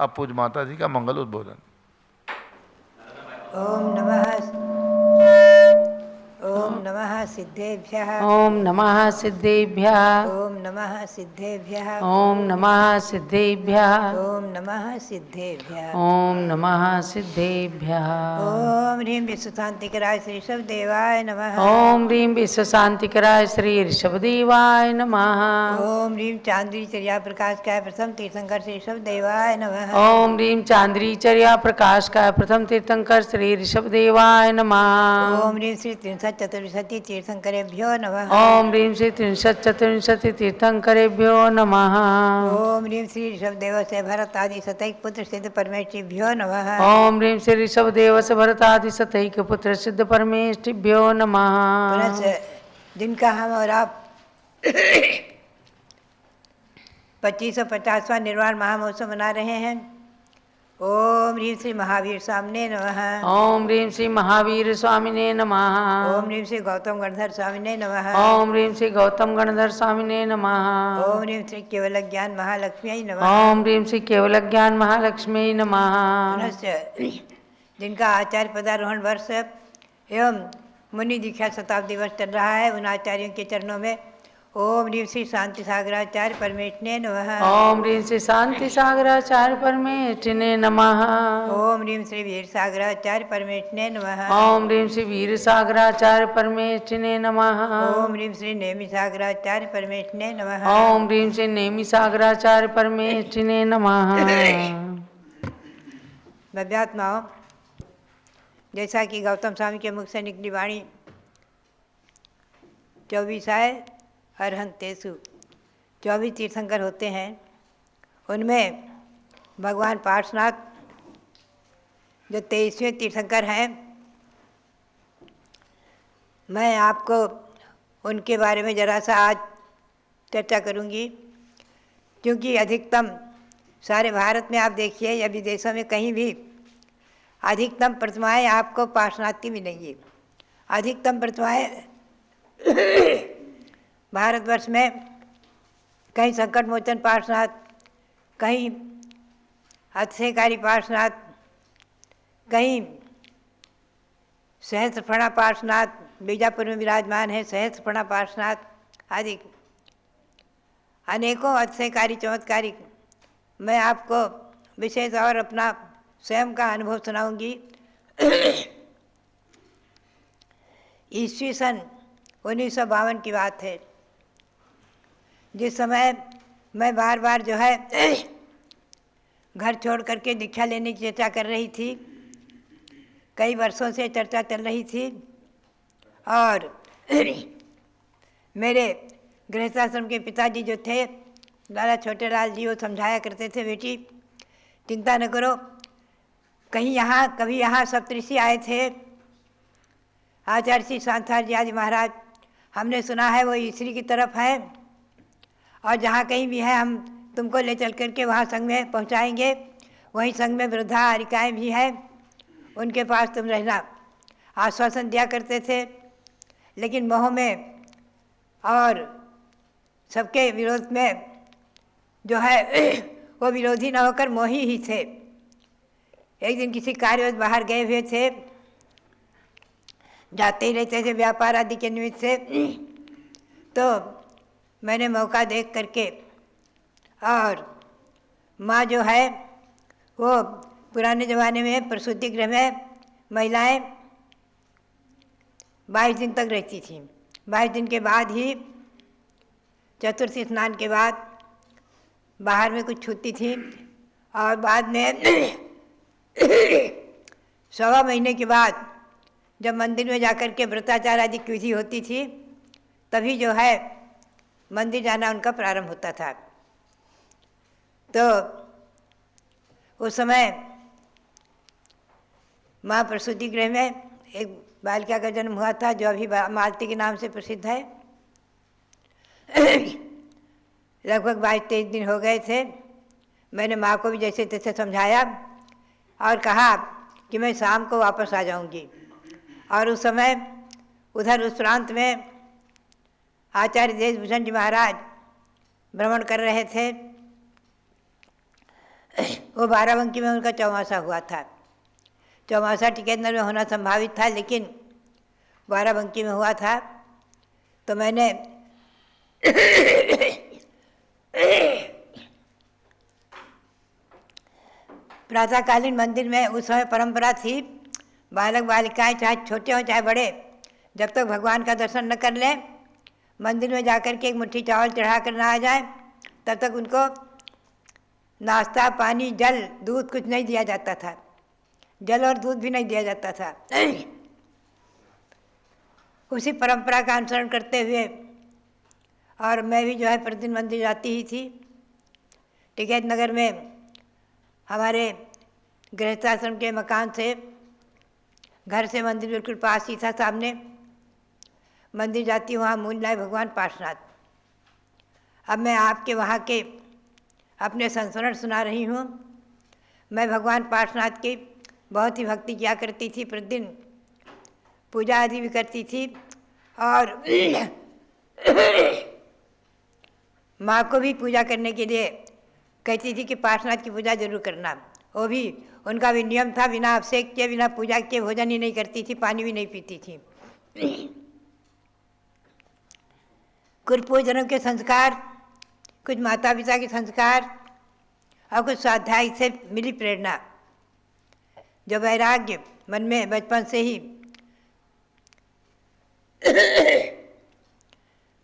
अब पूज माता जी का मंगल उद्बोधन। ओम नमः सिद्धेभ्यः ओम नमः सिद्धेभ्यः ओम नमः सिद्धेभ्यः ओम नमः सिद्धेभ्यः ओम नमः सिद्धेभ्यः ओम नमः सिद्धेभ्यः ओम ह्रीं विश्वशांतिकराय श्री ऋषभदेवाय नमः ओम ह्रीं विश्वशांतिकराय श्री ऋषभदेवाय नमः ओम ह्रीं चांद्री चर्या प्रकाश काय प्रथम तीर्थंकर श्री ऋषभदेवाय नमः ओम ह्रीं चांद्री चर्या प्रकाश काय प्रथम तीर्थंकर श्री ऋषभदेवाय नमः ओम ह्रीं श्री चतुर्विंशति तीर्थंकरेभ्यो नमः ओम ह्रीं श्री 3चतुर्विंशति तीर्थंकरेभ्यो नमः ओम ह्रीं श्री ऋषभदेव से भरत आदि सतैक पुत्र सिद्ध परमेष्ठिभ्यो नमः ओम ह्रीं श्री ऋषभदेव से भरत आदि सतैक पुत्र सिद्ध परमेष्ठिभ्यो नमः। पुनः जिनका हम और आप 2550वां निर्वाण महामहोत्सव मना रहे हैं ओम ह्रीं श्री महावीर स्वामिने नमः। ओम ह्रीं श्री महावीर स्वामिने नमः। ओम ह्रीं श्री गौतम गणधर स्वामिने नमः। ओम ह्रीं श्री गौतम गणधर स्वामिने नमः। ओम ह्रीं श्री केवल ज्ञान महालक्ष्मी नमः। ओम ह्रीं श्री केवल ज्ञान महालक्ष्मी नमः। पुनश्च जिनका आचार्य पदारोहण वर्ष एवं मुनि दीक्षा शताब्दी वर्ष चल रहा है, उन आचार्यों के चरणों में ओम ह्रीं श्री शांति सागराचार्य परमेष्ठिने नमः। ओम ह्रीं श्री शांति सागराचार्य परमेष्ठिने नमः। ओम ह्रीं श्री वीर सागराचार्य परमेष्ठिने नमः। ओम ह्रीं श्री वीर सागराचार्य परमेष्ठिने नमः। ओम ह्रीं श्री नेमि सागराचार्य परमेष्ठिने नमः। ओम ह्रीं श्री नेमि सागराचार्य परमेष्ठिने नमः। भव्यात्माओं, जैसा कि गौतम स्वामी के मुख से निकली वाणी 24 अरहंतेषु 24 तीर्थंकर होते हैं, उनमें भगवान पार्श्वनाथ जो 23वें तीर्थंकर हैं, मैं आपको उनके बारे में ज़रा सा आज चर्चा करूंगी, क्योंकि अधिकतम सारे भारत में आप देखिए या विदेशों में कहीं भी अधिकतम प्रतिमाएँ आपको पार्श्वनाथ की मिलेंगी। अधिकतम प्रतिमाएँ भारतवर्ष में कहीं संकट मोचन पार्श्वनाथ, कहीं अतिशयकारी पार्श्वनाथ, कहीं सहस्त्रफणा पार्श्वनाथ, बीजापुर में विराजमान है सहस्त्रफणा पार्श्वनाथ आदि अनेकों अतिशयकारी चमत्कारी। मैं आपको विशेष और अपना स्वयं का अनुभव सुनाऊंगी। ईस्वी सन 1952 की बात है, जिस समय मैं बार बार जो है घर छोड़ करके दीक्षा लेने की चर्चा कर रही थी। कई वर्षों से चर्चा चल रही थी और मेरे गृहस्थाश्रम के पिताजी जो थे दादा छोटे लाल जी, वो समझाया करते थे, बेटी चिंता न करो, कहीं यहाँ कभी यहाँ सप्तऋषि आए थे, आचार्य श्री शांताचार्य जी आदि महाराज, हमने सुना है वो ईश्वरी की तरफ है, और जहाँ कहीं भी है हम तुमको ले चल करके वहाँ संघ में पहुँचाएंगे। वहीं संघ में वृद्धा हरिकाएँ भी हैं, उनके पास तुम रहना, आश्वासन दिया करते थे। लेकिन मोह में और सबके विरोध में जो है वो विरोधी न होकर मोही ही थे। एक दिन किसी कार्यवश बाहर गए हुए थे, जाते ही रहते थे व्यापार आदि के निमित्त से, तो मैंने मौका देख करके, और माँ जो है वो पुराने ज़माने में प्रसूति गृह में महिलाएं 22 दिन तक रहती थीं। 22 दिन के बाद ही चतुर्थी स्नान के बाद बाहर में कुछ छूती थी, और बाद में 1.25 महीने के बाद जब मंदिर में जाकर के व्रताचार आदि की विधि होती थी, तभी जो है मंदिर जाना उनका प्रारंभ होता था। तो उस समय माँ प्रसूति गृह में एक बालिका का जन्म हुआ था, जो अभी मालती के नाम से प्रसिद्ध है। लगभग 22-23 दिन हो गए थे। मैंने माँ को भी जैसे तैसे समझाया और कहा कि मैं शाम को वापस आ जाऊंगी। और उस समय उधर उस प्रांत में आचार्य देशभूषण जी महाराज भ्रमण कर रहे थे। वो बाराबंकी में उनका चौमासा हुआ था। चौमासा टिकेतनगर में होना संभावित था, लेकिन बाराबंकी में हुआ था। तो मैंने प्रातःकालीन मंदिर में उस समय परंपरा थी, बालक बालिकाएं चाहे छोटे हों चाहे बड़े, जब तक भगवान का दर्शन न कर लें, मंदिर में जाकर के एक मुट्ठी चावल चढ़ा कर ना आ जाए, तब तक उनको नाश्ता पानी जल दूध कुछ नहीं दिया जाता था। जल और दूध भी नहीं दिया जाता था। उसी परंपरा का अनुसरण करते हुए और मैं भी जो है प्रतिदिन मंदिर जाती ही थी। टिकैतनगर में हमारे गृहस्थाश्रम के मकान से, घर से मंदिर बिल्कुल पास ही था, सामने मंदिर जाती, वहाँ मूलनाय भगवान पार्श्वनाथ। अब मैं आपके वहाँ के अपने संस्मरण सुना रही हूँ। मैं भगवान पार्श्वनाथ की बहुत ही भक्ति किया करती थी, प्रतिदिन पूजा आदि भी करती थी और माँ को भी पूजा करने के लिए कहती थी कि पार्श्वनाथ की पूजा जरूर करना। वो भी उनका भी नियम था, बिना अभिषेक के बिना पूजा के भोजन ही नहीं करती थी, पानी भी नहीं पीती थी। कुछ पूर्वजनों के संस्कार, कुछ माता पिता के संस्कार और कुछ स्वाध्याय से मिली प्रेरणा, जो वैराग्य मन में बचपन से ही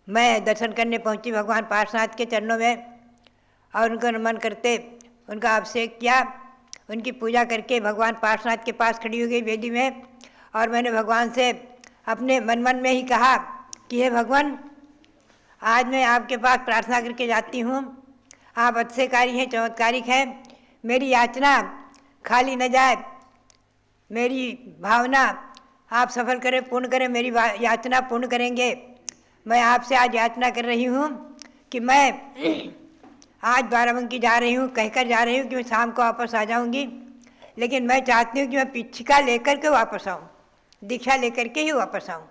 मैं दर्शन करने पहुंची भगवान पार्श्वनाथ के चरणों में और उनको नमन करते उनका अभिषेक किया, उनकी पूजा करके भगवान पार्श्वनाथ के पास खड़ी हो गई वेदी में। और मैंने भगवान से अपने मन में ही कहा कि हे भगवान, आज मैं आपके पास प्रार्थना करके जाती हूँ, आप अतिशयकारी हैं, चमत्कारिक हैं, मेरी याचना खाली न जाए, मेरी भावना आप सफल करें, पूर्ण करें, मेरी याचना पूर्ण करेंगे। मैं आपसे आज याचना कर रही हूँ कि मैं आज बाराबंकी जा रही हूँ, कहकर जा रही हूँ कि मैं शाम को वापस आ जाऊँगी, लेकिन मैं चाहती हूँ कि मैं पिछिका लेकर के वापस आऊँ, दीक्षा लेकर के ही वापस आऊँ।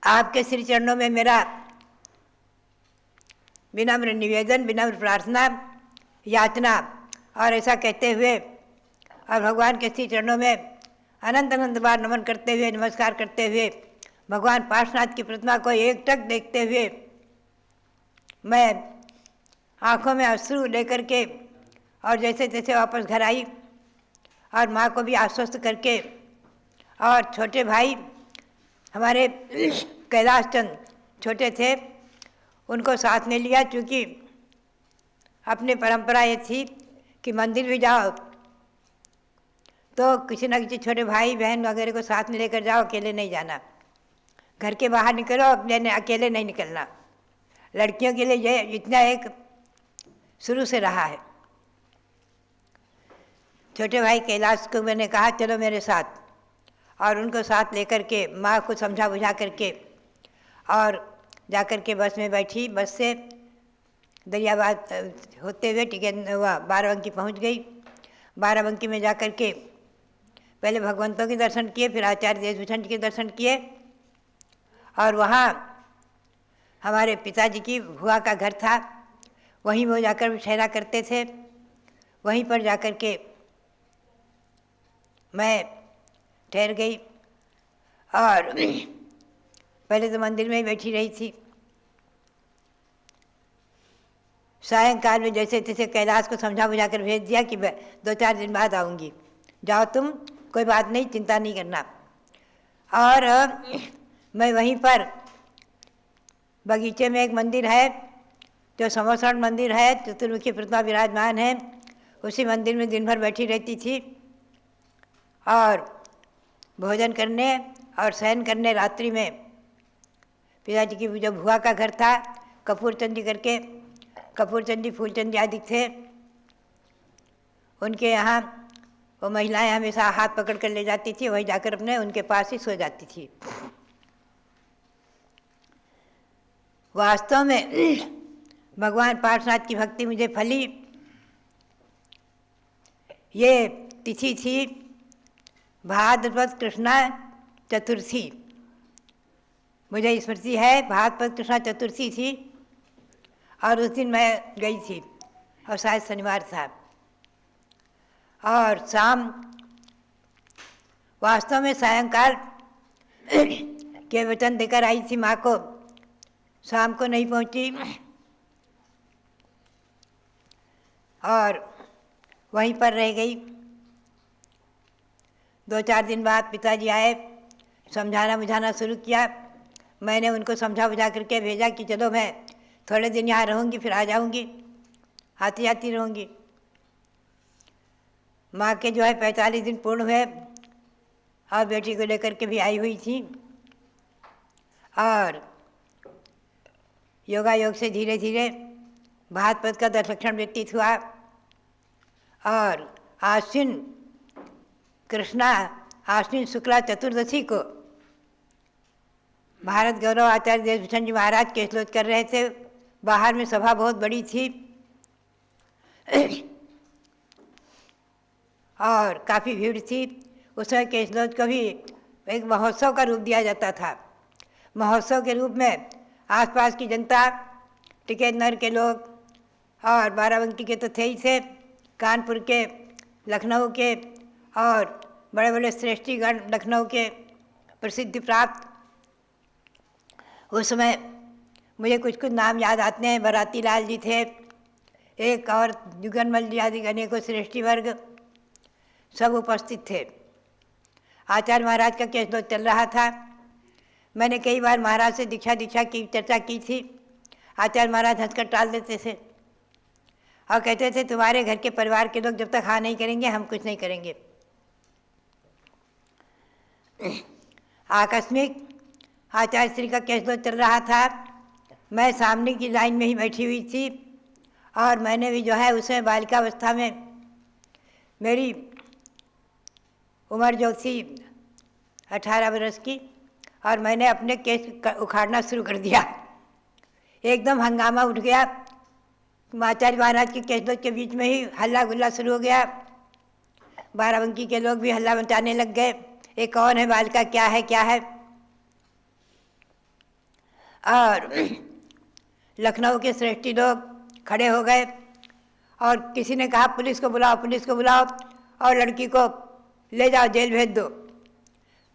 आपके श्री चरणों में मेरा विनम्र निवेदन, विनम्र प्रार्थना, याचना। और ऐसा कहते हुए और भगवान के श्री चरणों में अनंत अनंत बार नमन करते हुए, नमस्कार करते हुए, भगवान पार्श्वनाथ की प्रतिमा को एकटक देखते हुए मैं आँखों में अश्रु लेकर के और जैसे तैसे वापस घर आई और माँ को भी आश्वस्त करके, और छोटे भाई हमारे कैलाश चंद छोटे थे, उनको साथ में लिया, क्योंकि अपनी परंपरा ये थी कि मंदिर भी जाओ तो किसी न किसी छोटे भाई बहन वगैरह को साथ में लेकर जाओ, अकेले नहीं जाना। घर के बाहर निकलो, अकेले नहीं निकलना। लड़कियों के लिए ये इतना एक शुरू से रहा है। छोटे भाई कैलाश को मैंने कहा चलो मेरे साथ, और उनको साथ लेकर के माँ को समझा बुझा करके और जाकर के बस में बैठी। बस से दरियाबाद होते हुए बाराबंकी पहुँच गई। बाराबंकी में जाकर के पहले भगवंतों के दर्शन किए, फिर आचार्य देशभूषण जी के दर्शन किए, और वहाँ हमारे पिताजी की भुआ का घर था, वहीं वो जाकर ठहरा करते थे। वहीं पर जाकर के मैं ठहर गई और पहले तो मंदिर में ही बैठी रही थी। सायंकाल में जैसे तैसे कैलाश को समझा बुझा कर भेज दिया कि 2-4 दिन बाद आऊँगी, जाओ तुम, कोई बात नहीं, चिंता नहीं करना। और मैं वहीं पर बगीचे में एक मंदिर है जो समोसण मंदिर है, चतुर्मुखी प्रतिमा विराजमान है, उसी मंदिर में दिन भर बैठी रहती थी और भोजन करने और शयन करने रात्रि में। पिताजी की जो भुआ का घर था, कपूरचंद जी करके, कपूरचंद जी, फूलचंद जी आदि थे, उनके यहाँ वो महिलाएं हमेशा हाथ पकड़ कर ले जाती थी, वहीं जाकर अपने उनके पास ही सो जाती थी। वास्तव में भगवान पार्श्वनाथ की भक्ति मुझे फली। ये तिथि थी भाद्रपद कृष्णा चतुर्थी, मुझे स्मृति है, भाद्रपद कृष्णा चतुर्थी थी और उस दिन मैं गई थी और शायद शनिवार था। और शाम, वास्तव में सायंकाल के वचन देकर आई थी माँ को, शाम को नहीं पहुँची और वहीं पर रह गई। 2-4 दिन बाद पिताजी आए, समझाना बुझाना शुरू किया। मैंने उनको समझा बुझा करके भेजा कि चलो मैं थोड़े दिन यहाँ रहूँगी, फिर आ जाऊँगी, आती आती रहूँगी। माँ के जो है 45 दिन पूर्ण हुए और बेटी को लेकर के भी आई हुई थी और योगा योग से धीरे धीरे भाद्रपद का दर्शक्षण व्यतीत हुआ और आश्विन कृष्णा, आश्विन शुक्ला चतुर्दशी को भारत गौरव आचार्य देशभूषण जी महाराज के श्लोक कर रहे थे। बाहर में सभा बहुत बड़ी थी और काफ़ी भीड़ थी। उसमें केशलोद को भी एक महोत्सव का रूप दिया जाता था। महोत्सव के रूप में आसपास की जनता, टिकैतनगर के लोग और बाराबंकी के तो थे ही थे, कानपुर के, लखनऊ के और बड़े बड़े श्रेष्ठीगण लखनऊ के प्रसिद्धि प्राप्त। उस समय मुझे कुछ कुछ नाम याद आते हैं। बराती लाल जी थे, एक और जुगनमल जी आदि अनेकों श्रेष्ठी वर्ग सब उपस्थित थे। आचार्य महाराज का केशलोद चल रहा था। मैंने कई बार महाराज से दीक्षा की चर्चा की थी। आचार्य महाराज हंसकर टाल देते थे और कहते थे तुम्हारे घर के परिवार के लोग जब तक हाँ नहीं करेंगे हम कुछ नहीं करेंगे। आकस्मिक आचार्य श्री का केशलोद चल रहा था। मैं सामने की लाइन में ही बैठी हुई थी और मैंने भी जो है उसमें बालिकावस्था में, मेरी उम्र जो थी 18 बरस की, और मैंने अपने केस उखाड़ना शुरू कर दिया। एकदम हंगामा उठ गया। आचार्य महाराज के केशलोद के बीच में ही हल्ला गुल्ला शुरू हो गया। बाराबंकी के लोग भी हल्ला मचाने लग गए, ये कौन है बालिका, क्या है क्या है। और लखनऊ के श्रेष्ठी लोग खड़े हो गए और किसी ने कहा पुलिस को बुलाओ और लड़की को ले जाओ, जेल भेज दो।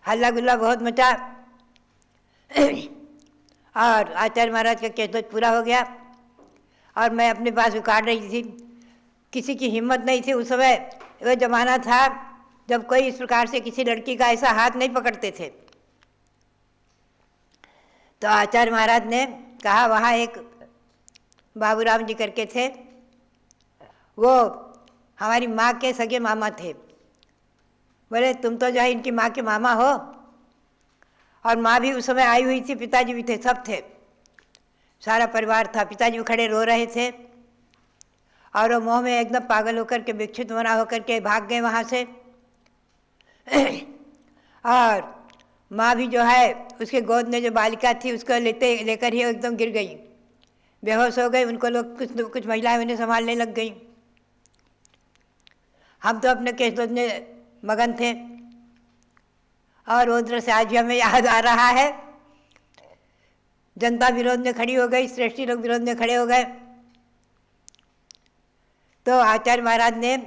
हल्ला गुल्ला बहुत मचा और आचार्य महाराज का केशलोद पूरा हो गया और मैं अपने पास उखाड़ रही थी। किसी की हिम्मत नहीं थी। उस समय वो जमाना था जब कोई इस प्रकार से किसी लड़की का ऐसा हाथ नहीं पकड़ते थे। तो आचार्य महाराज ने कहा, वहाँ एक बाबूराम जी करके थे, वो हमारी माँ के सगे मामा थे। बोले तुम तो जो है इनकी माँ के मामा हो। और माँ भी उस समय आई हुई थी, पिताजी भी थे, सब थे, सारा परिवार था। पिताजी खड़े रो रहे थे और वो मोह में एकदम पागल होकर के, विक्षिप्त मना होकर के भाग गए वहाँ से। और माँ भी जो है उसके गोद में जो बालिका थी उसको लेकर ही एकदम गिर गई, बेहोश हो गई। उनको लोग कुछ महिलाएं उन्हें संभालने लग गई। हम तो अपने केशलोद में मगन थे और वो दृश्य आज भी हमें याद आ रहा है। जनता विरोध में खड़ी हो गई, श्रेष्ठी लोग विरोध में खड़े हो गए। तो आचार्य महाराज ने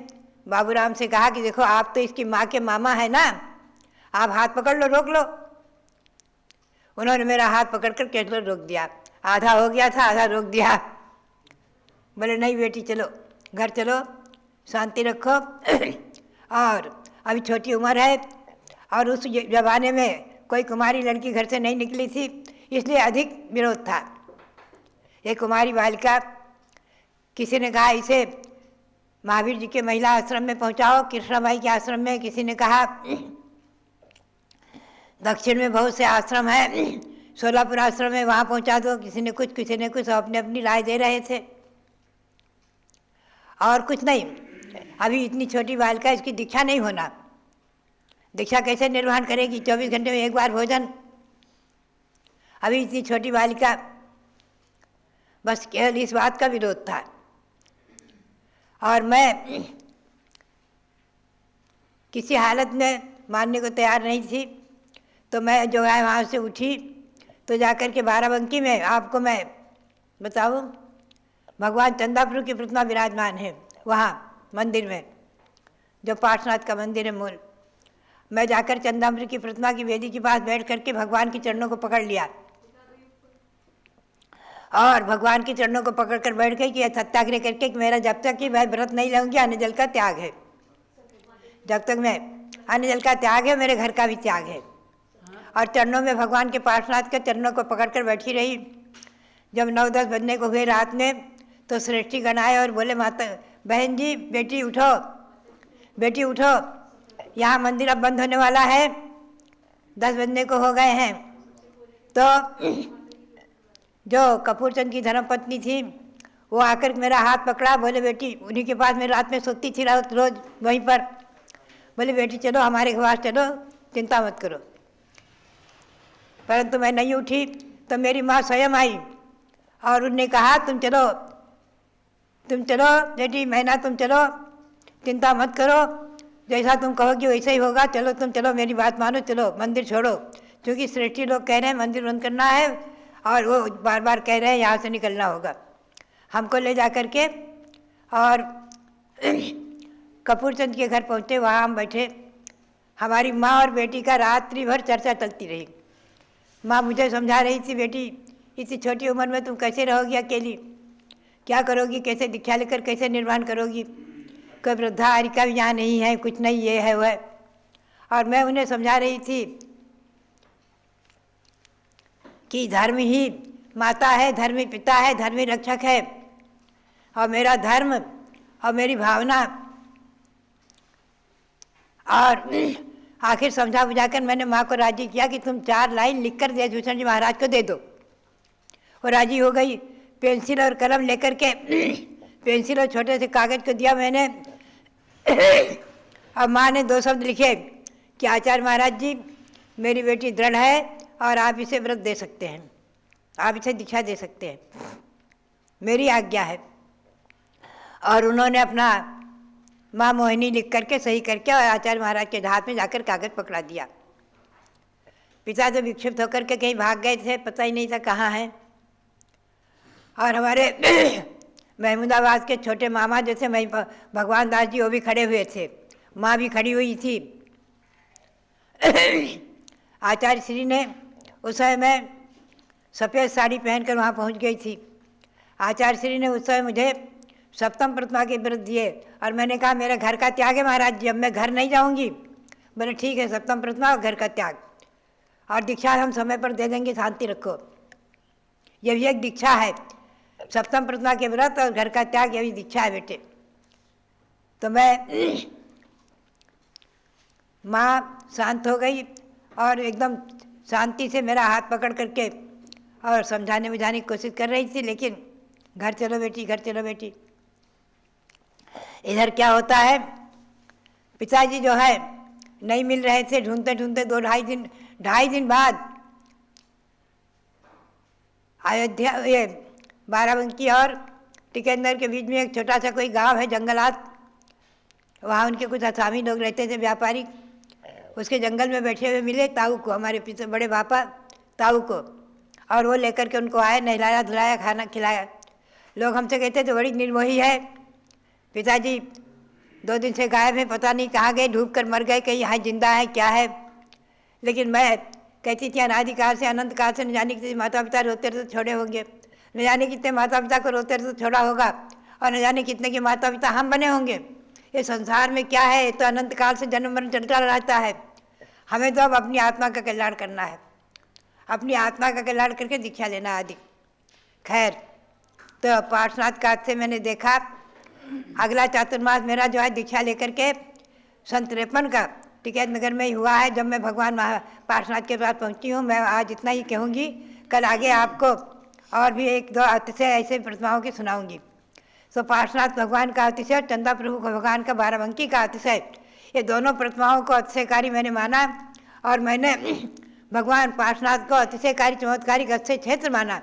बाबूराम से कहा कि देखो आप तो इसकी माँ के मामा है ना, आप हाथ पकड़ लो, रोक लो। उन्होंने मेरा हाथ पकड़कर केशलोद रोक दिया। आधा हो गया था, आधा रोक दिया। बोले नहीं बेटी चलो, घर चलो, शांति रखो। और अभी छोटी उम्र है और उस जमाने में कोई कुमारी लड़की घर से नहीं निकली थी, इसलिए अधिक विरोध था। एक कुमारी बालिका, किसी ने कहा इसे महावीर जी के महिला आश्रम में पहुंचाओ, कृष्णाबाई के आश्रम में। किसी ने कहा दक्षिण में बहुत से आश्रम है, सोलापुर आश्रम में, वहाँ पहुंचा दो। किसी ने कुछ अपने अपनी राय दे रहे थे। और कुछ नहीं, अभी इतनी छोटी बालिका, इसकी दीक्षा नहीं होना, दीक्षा कैसे निर्वहन करेगी, 24 घंटे में एक बार भोजन। अभी इतनी छोटी बालिका, बस केवल इस बात का विरोध था। और मैं किसी हालत में मानने को तैयार नहीं थी। तो मैं जो है वहाँ से उठी तो जाकर के बाराबंकी में, आपको मैं बताऊँ, भगवान चंदापुर की प्रतिमा विराजमान है वहाँ मंदिर में, जो पार्श्वनाथ का मंदिर है मूल। मैं जाकर चंदापुर की प्रतिमा की वेदी के पास बैठ करके भगवान के चरणों को पकड़ लिया और भगवान के चरणों को पकड़ कर बैठ गई कि सत्याग्रह करके कि मेरा जब तक कि मैं व्रत नहीं लूँगी, अन्न जल का त्याग है। जब तक मैं अन्न जल का त्याग है, मेरे घर का भी त्याग है। और चरणों में, भगवान के पार्श्वनाथ के चरणों को पकड़ कर बैठी रही। जब 9-10 बजने को हुए रात में, तो श्रेष्ठी गण आए और बोले, माता बहन जी, बेटी उठो, बेटी उठो, यहाँ मंदिर अब बंद होने वाला है, 10 बजने को हो गए हैं। तो जो कपूरचंद की धर्मपत्नी थी, वो आकर मेरा हाथ पकड़ा, बोले बेटी, उन्हीं के पास मैं रात में सोती थी रोज वहीं पर। बोले बेटी चलो हमारे पास चलो, चिंता मत करो। परंतु मैं नहीं उठी। तो मेरी माँ स्वयं आई और उन्होंने कहा तुम चलो तुम चलो बेटी मैना, तुम चलो, चिंता मत करो, जैसा तुम कहोगी वैसा ही होगा, चलो तुम चलो, मेरी बात मानो, चलो मंदिर छोड़ो। क्योंकि श्रेष्ठी लोग कह रहे हैं मंदिर बंद करना है और वो बार बार कह रहे हैं यहाँ से निकलना होगा। हमको ले जा कर के और कपूर चंद के घर पहुँचे, वहाँ हम बैठे। हमारी माँ और बेटी का रात्रि भर चर्चा चलती रही। माँ मुझे समझा रही थी, बेटी इतनी छोटी उम्र में तुम कैसे रहोगी अकेली, क्या करोगी, कैसे दीक्षा लेकर कैसे निर्वाण करोगी, कोई वृद्धा आरिका भी यहाँ नहीं है, कुछ नहीं, ये है वो है। और मैं उन्हें समझा रही थी कि धर्म ही माता है, धर्म ही पिता है, धर्म ही रक्षक है, और मेरा धर्म और मेरी भावना। और आखिर समझा बुझाकर मैंने माँ को राजी किया कि तुम 4 लाइन लिखकर जयभूषण जी महाराज को दे दो। वो राजी हो गई। पेंसिल और कलम लेकर के पेंसिल और छोटे से कागज़ को दिया मैंने। अब माँ ने 2 शब्द लिखे कि आचार्य महाराज जी, मेरी बेटी दृढ़ है और आप इसे व्रत दे सकते हैं, आप इसे दीक्षा दे सकते हैं, मेरी आज्ञा है। और उन्होंने अपना माँ मोहिनी लिख करके सही करके और आचार्य महाराज के हाथ में जाकर कागज़ पकड़ा दिया। पिता तो विक्षिप्त होकर के कहीं भाग गए थे, पता ही नहीं था कहाँ हैं। और हमारे महमूदाबाद के छोटे मामा जैसे भगवान दास जी, वो भी खड़े हुए थे, माँ भी खड़ी हुई थी। आचार्य श्री ने उस समय मैं सफ़ेद साड़ी पहनकर वहाँ पहुँच गई थी। आचार्य श्री ने उस समय मुझे सप्तम प्रतिमा के व्रत दिए और मैंने कहा मेरे घर का त्याग है महाराज जी, अब मैं घर नहीं जाऊँगी। बोले ठीक है, सप्तम प्रतिमा और घर का त्याग, और दीक्षा हम समय पर दे देंगे, शांति रखो। ये भी एक दीक्षा है, सप्तम प्रतिमा के व्रत और घर का त्याग, ये भी दीक्षा है बेटे। तो मैं माँ शांत हो गई और एकदम शांति से मेरा हाथ पकड़ करके और समझाने बुझाने की कोशिश कर रही थी, लेकिन घर चलो बेटी, घर चलो बेटी। इधर क्या होता है, पिताजी जो है नहीं मिल रहे थे, ढूंढते ढूंढते 2-2.5 दिन बाद अयोध्या, ये बाराबंकी और टिकेंद्र के बीच में एक छोटा सा कोई गांव है, जंगलात, वहाँ उनके कुछ असामी लोग रहते थे, व्यापारी। उसके जंगल में बैठे हुए मिले ताऊ को, हमारे पीछे बड़े पापा ताऊ को, और वो लेकर के उनको आए, नहलाया धुलाया, खाना खिलाया। लोग हमसे कहते थे बड़ी निर्मोही है, पिताजी 2 दिन से गायब है, पता नहीं कहाँ गए, डूब कर मर गए, कहीं यहाँ जिंदा है क्या है। लेकिन मैं कहती थी अनादिकाल से अनंत काल से न जाने कितने माता पिता रोते तो छोड़े होंगे, न जाने कितने माता पिता को रोते तो छोड़ा होगा, और न जाने कितने के माता पिता हम बने होंगे। ये संसार में क्या है, तो अनंत काल से जन्म मरण चलता रहता है। हमें तो अब अपनी आत्मा का कल्याण करना है, अपनी आत्मा का कल्याण करके दीक्षा लेना आदि। खैर, तो पार्श्वनाथ काल से मैंने देखा अगला चातुर्मास मेरा जो है दीक्षा लेकर के 53 का टिकैत नगर में ही हुआ है, जब मैं भगवान पार्श्वनाथ के पास पहुंची हूँ। मैं आज इतना ही कहूँगी, कल आगे आपको और भी 1-2 अतिशय ऐसे प्रतिमाओं की सुनाऊंगी। तो पार्श्वनाथ भगवान का अतिशय और चंदा प्रभु भगवान का बाराबंकी का अतिशय, ये दोनों प्रतिमाओं को अतिशयकारी मैंने माना, और मैंने भगवान पार्श्वनाथ को अतिशयकारी चमत्कारिक अतिशय क्षेत्र माना।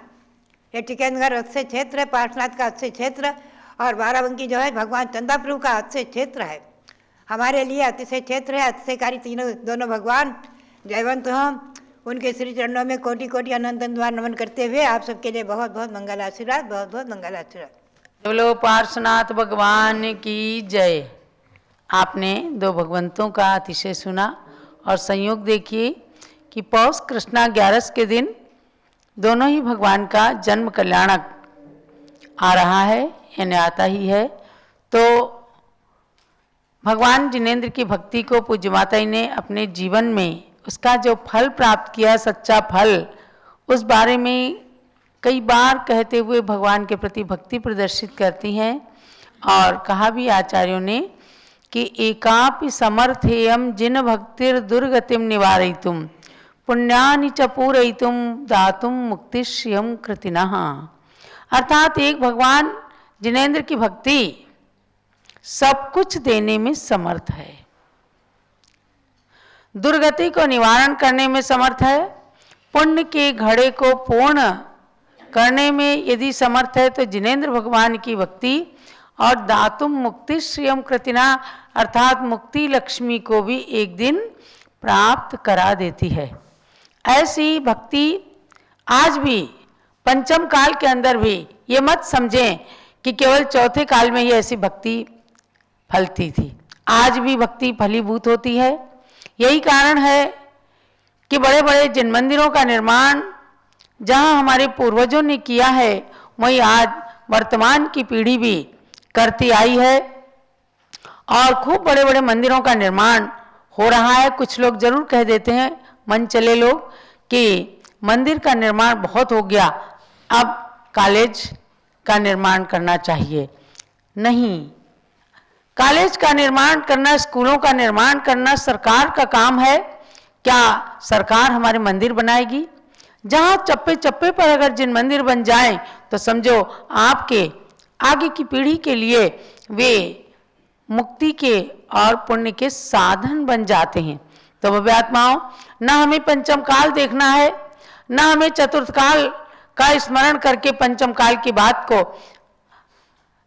ये टिकेंद्र अतिशय क्षेत्र है, पार्श्वनाथ का अतिशय क्षेत्र, और बाराबंकी जो है भगवान चंदा प्रभु का अतिशय क्षेत्र है। हमारे लिए अतिशय क्षेत्र है, अतिशयकारी दोनों भगवान जयवंत हों। उनके श्री चरणों में कोटि कोटि अनंत द्वार नमन करते हुए आप सबके लिए बहुत बहुत मंगल आशीर्वाद, बहुत बहुत मंगल आशीर्वाद। बोलो पार्श्वनाथ भगवान की जय। आपने 2 भगवंतों का अतिशय सुना, और संयोग देखिए कि पौष कृष्णा 11 के दिन दोनों ही भगवान का जन्म कल्याणक आ रहा है, यानी आता ही है। तो भगवान जिनेंद्र की भक्ति को पूज्य माता ने अपने जीवन में उसका जो फल प्राप्त किया, सच्चा फल, उस बारे में कई बार कहते हुए भगवान के प्रति भक्ति प्रदर्शित करती हैं। और कहा भी आचार्यों ने कि एकापि समर्थेयम जिन भक्तिर दुर्गतिम निवारयितुम पुण्यानि च पूरयितुम दातुम मुक्तिश्रियम कृतिनः। अर्थात एक भगवान जिनेंद्र की भक्ति सब कुछ देने में समर्थ है, दुर्गति को निवारण करने में समर्थ है, पुण्य के घड़े को पूर्ण करने में यदि समर्थ है, तो जिनेंद्र भगवान की भक्ति और दातुम मुक्ति श्रियम कृतिना अर्थात मुक्ति लक्ष्मी को भी एक दिन प्राप्त करा देती है। ऐसी भक्ति आज भी पंचम काल के अंदर भी, ये मत समझें कि केवल चौथे काल में ही ऐसी भक्ति फलती थी, आज भी भक्ति फलीभूत होती है। यही कारण है कि बड़े बड़े जिन मंदिरों का निर्माण जहाँ हमारे पूर्वजों ने किया है वहीं आज वर्तमान की पीढ़ी भी करती आई है और खूब बड़े बड़े मंदिरों का निर्माण हो रहा है। कुछ लोग जरूर कह देते हैं, मन चले लोग, कि मंदिर का निर्माण बहुत हो गया, अब कॉलेज का निर्माण करना चाहिए। नहीं, कॉलेज का निर्माण करना, स्कूलों का निर्माण करना सरकार का काम है। क्या सरकार हमारे मंदिर बनाएगी? जहाँ चप्पे चप्पे पर अगर जिन मंदिर बन जाएं तो समझो आपके आगे की पीढ़ी के लिए वे मुक्ति के और पुण्य के साधन बन जाते हैं। तो भव्य आत्माओं, न हमें पंचम काल देखना है, न हमें चतुर्थ काल का स्मरण करके पंचम काल की बात को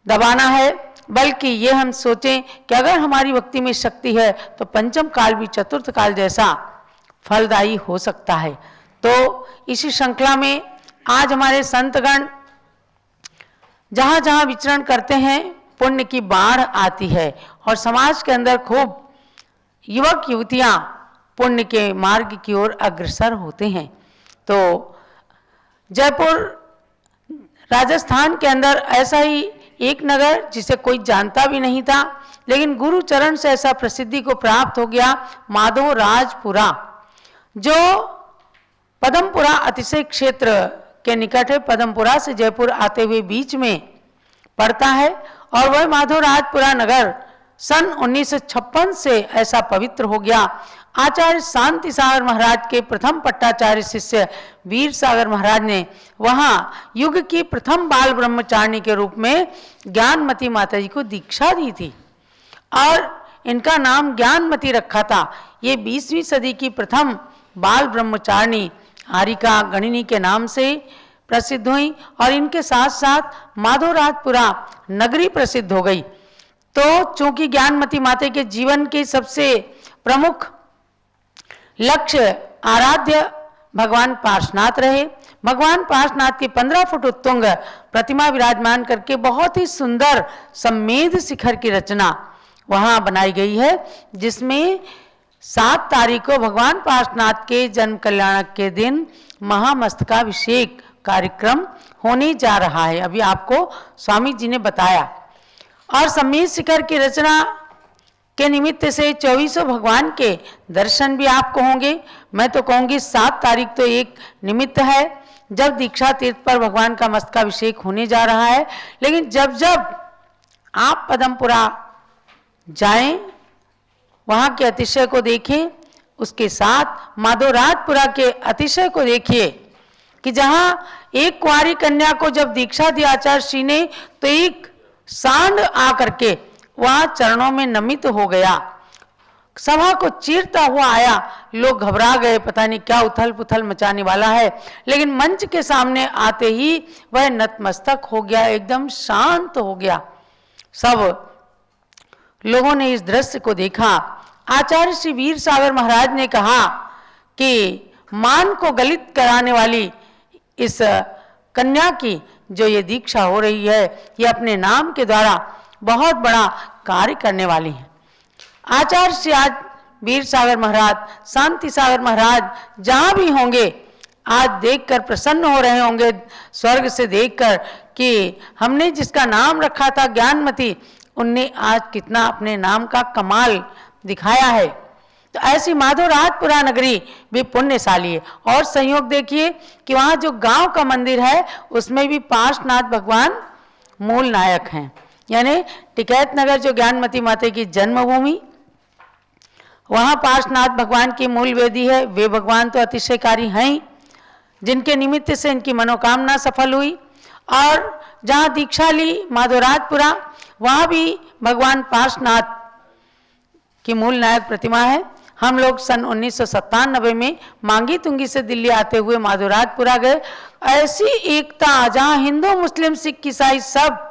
दबाना है, बल्कि ये हम सोचें कि अगर हमारी भक्ति में शक्ति है तो पंचम काल भी चतुर्थ काल जैसा फलदायी हो सकता है। तो इसी श्रृंखला में आज हमारे संतगण जहाँ जहाँ विचरण करते हैं पुण्य की बाढ़ आती है और समाज के अंदर खूब युवक युवतियाँ पुण्य के मार्ग की ओर अग्रसर होते हैं। तो जयपुर राजस्थान के अंदर ऐसा ही एक नगर जिसे कोई जानता भी नहीं था, लेकिन गुरु चरण से ऐसा प्रसिद्धि को प्राप्त हो गया, माधोराजपुरा, जो पदमपुरा अतिशय क्षेत्र के निकट है। पदमपुरा से जयपुर आते हुए बीच में पड़ता है और वह माधोराजपुरा नगर सन 1956 से ऐसा पवित्र हो गया। आचार्य शांति सागर महाराज के प्रथम पट्टाचार्य शिष्य वीर सागर महाराज ने वहाँ युग की प्रथम बाल ब्रह्मचारिणी के रूप में ज्ञानमती माता जी को दीक्षा दी थी और इनका नाम ज्ञानमती रखा था। ये 20वीं सदी की प्रथम बाल ब्रह्मचारिणी हारिका गणिनी के नाम से प्रसिद्ध हुई और इनके साथ साथ माधोराजपुरा नगरी प्रसिद्ध हो गई। तो चूंकि ज्ञानमती माता के जीवन के सबसे प्रमुख लक्ष्य आराध्य भगवान पार्श्वनाथ रहे, भगवान पार्श्वनाथ की 15 फुट उत्तुंग प्रतिमा विराजमान करके बहुत ही सुंदर सम्मेद शिखर की रचना वहां बनाई गई है, जिसमें 7 तारीख को भगवान पार्श्वनाथ के जन्म कल्याणक के दिन महामस्तकाभिषेक कार्यक्रम होने जा रहा है। अभी आपको स्वामी जी ने बताया। और सम्मेद शिखर की रचना के निमित्त से 24 भगवान के दर्शन भी आपको होंगे। मैं तो कहूँगी 7 तारीख तो एक निमित्त है जब दीक्षा तीर्थ पर भगवान का मस्तकाभिषेक होने जा रहा है, लेकिन जब जब आप पदमपुरा जाएं, वहाँ के अतिशय को देखें, उसके साथ माधोराजपुरा के अतिशय को देखिए कि जहाँ एक कुंवारी कन्या को जब दीक्षा दी आचार्य श्री ने तो एक सांड आकर के वहाँ चरणों में नमित हो गया, सभा को चीरता हुआ आया। लोग घबरा गए, पता नहीं क्या उथल पुथल मचाने वाला है, लेकिन मंच के सामने आते ही वह नतमस्तक हो गया, एकदम शांत हो गया। सब लोगों ने इस दृश्य को देखा। आचार्य श्री वीर सागर महाराज ने कहा कि मान को गलित कराने वाली इस कन्या की जो ये दीक्षा हो रही है, ये अपने नाम के द्वारा बहुत बड़ा कार्य करने वाली है। आचार्य श्री आज वीर सागर महाराज, शांति सागर महाराज जहाँ भी होंगे आज देखकर प्रसन्न हो रहे होंगे, स्वर्ग से देखकर कि हमने जिसका नाम रखा था ज्ञानमती, उनने आज कितना अपने नाम का कमाल दिखाया है। तो ऐसी माधोराजपुरा नगरी भी पुण्यशाली है। और संयोग देखिए कि वहाँ जो गांव का मंदिर है उसमें भी पार्श्वनाथ भगवान मूल नायक हैं, यानी टिकैत नगर जो ज्ञानमती माता की जन्मभूमि, वहाँ पार्श्वनाथ भगवान की मूल वेदी है। वे भगवान तो अतिशयकारी हैं ही, जिनके निमित्त से इनकी मनोकामना सफल हुई। और जहाँ दीक्षा ली माधोराजपुरा, वहाँ भी भगवान पार्श्वनाथ की मूल नायक प्रतिमा है। हम लोग सन 1997 में मांगी तुंगी से दिल्ली आते हुए माधोराजपुरा गए। ऐसी एकता जहाँ हिंदू मुस्लिम सिख ईसाई सब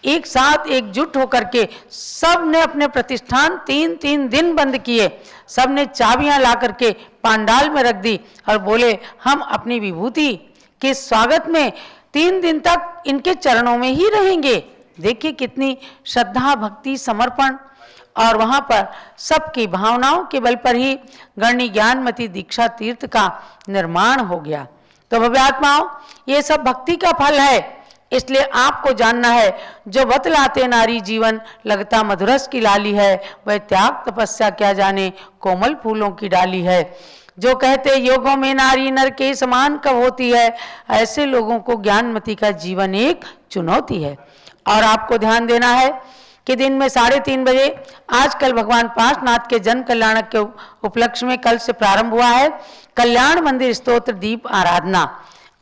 एक साथ एकजुट होकर के सब ने अपने प्रतिष्ठान 3-3 दिन बंद किए। सब ने चाबियां ला करके पांडाल में रख दी और बोले हम अपनी विभूति के स्वागत में 3 दिन तक इनके चरणों में ही रहेंगे। देखिए कितनी श्रद्धा, भक्ति, समर्पण, और वहां पर सबकी भावनाओं के बल पर ही गणनी ज्ञानमती दीक्षा तीर्थ का निर्माण हो गया। तो भव्य आत्माओं, ये सब भक्ति का फल है। इसलिए आपको जानना है, जो बतलाते नारी जीवन लगता मधुरस की लाली है, वह त्याग तपस्या क्या जाने कोमल फूलों की डाली है। जो कहते योगों में नारी नर के समान कब होती है, ऐसे लोगों को ज्ञानमती का जीवन एक चुनौती है। और आपको ध्यान देना है कि दिन में 3:30 बजे आजकल भगवान पार्श्वनाथ के जन कल्याणक के उपलक्ष्य में कल से प्रारंभ हुआ है कल्याण मंदिर स्तोत्र दीप आराधना।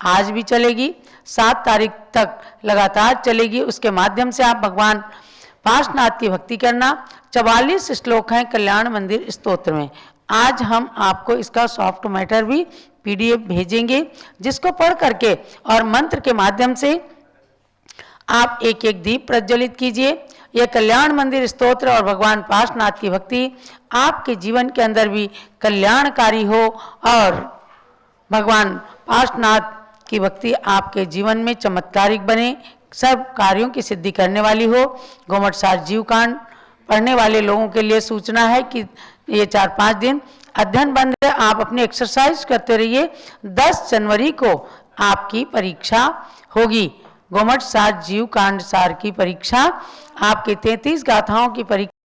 आज भी चलेगी, 7 तारीख तक लगातार चलेगी। उसके माध्यम से आप भगवान पार्श्वनाथ की भक्ति करना। 44 श्लोक हैं कल्याण मंदिर स्तोत्र में। आज हम आपको इसका सॉफ्ट मैटर भी PDF भेजेंगे, जिसको पढ़ करके और मंत्र के माध्यम से आप एक एक दीप प्रज्वलित कीजिए। यह कल्याण मंदिर स्तोत्र और भगवान पार्श्वनाथ की भक्ति आपके जीवन के अंदर भी कल्याणकारी हो और भगवान पार्श्वनाथ की भक्ति आपके जीवन में चमत्कारिक बने, सब कार्यों की सिद्धि करने वाली हो। गोमटसार जीव कांड पढ़ने वाले लोगों के लिए सूचना है कि ये 4-5 दिन अध्ययन बंद है, आप अपनी एक्सरसाइज करते रहिए। 10 जनवरी को आपकी परीक्षा होगी। गोमटसार जीव कांड सार की परीक्षा, आपकी 33 गाथाओं की परीक्षा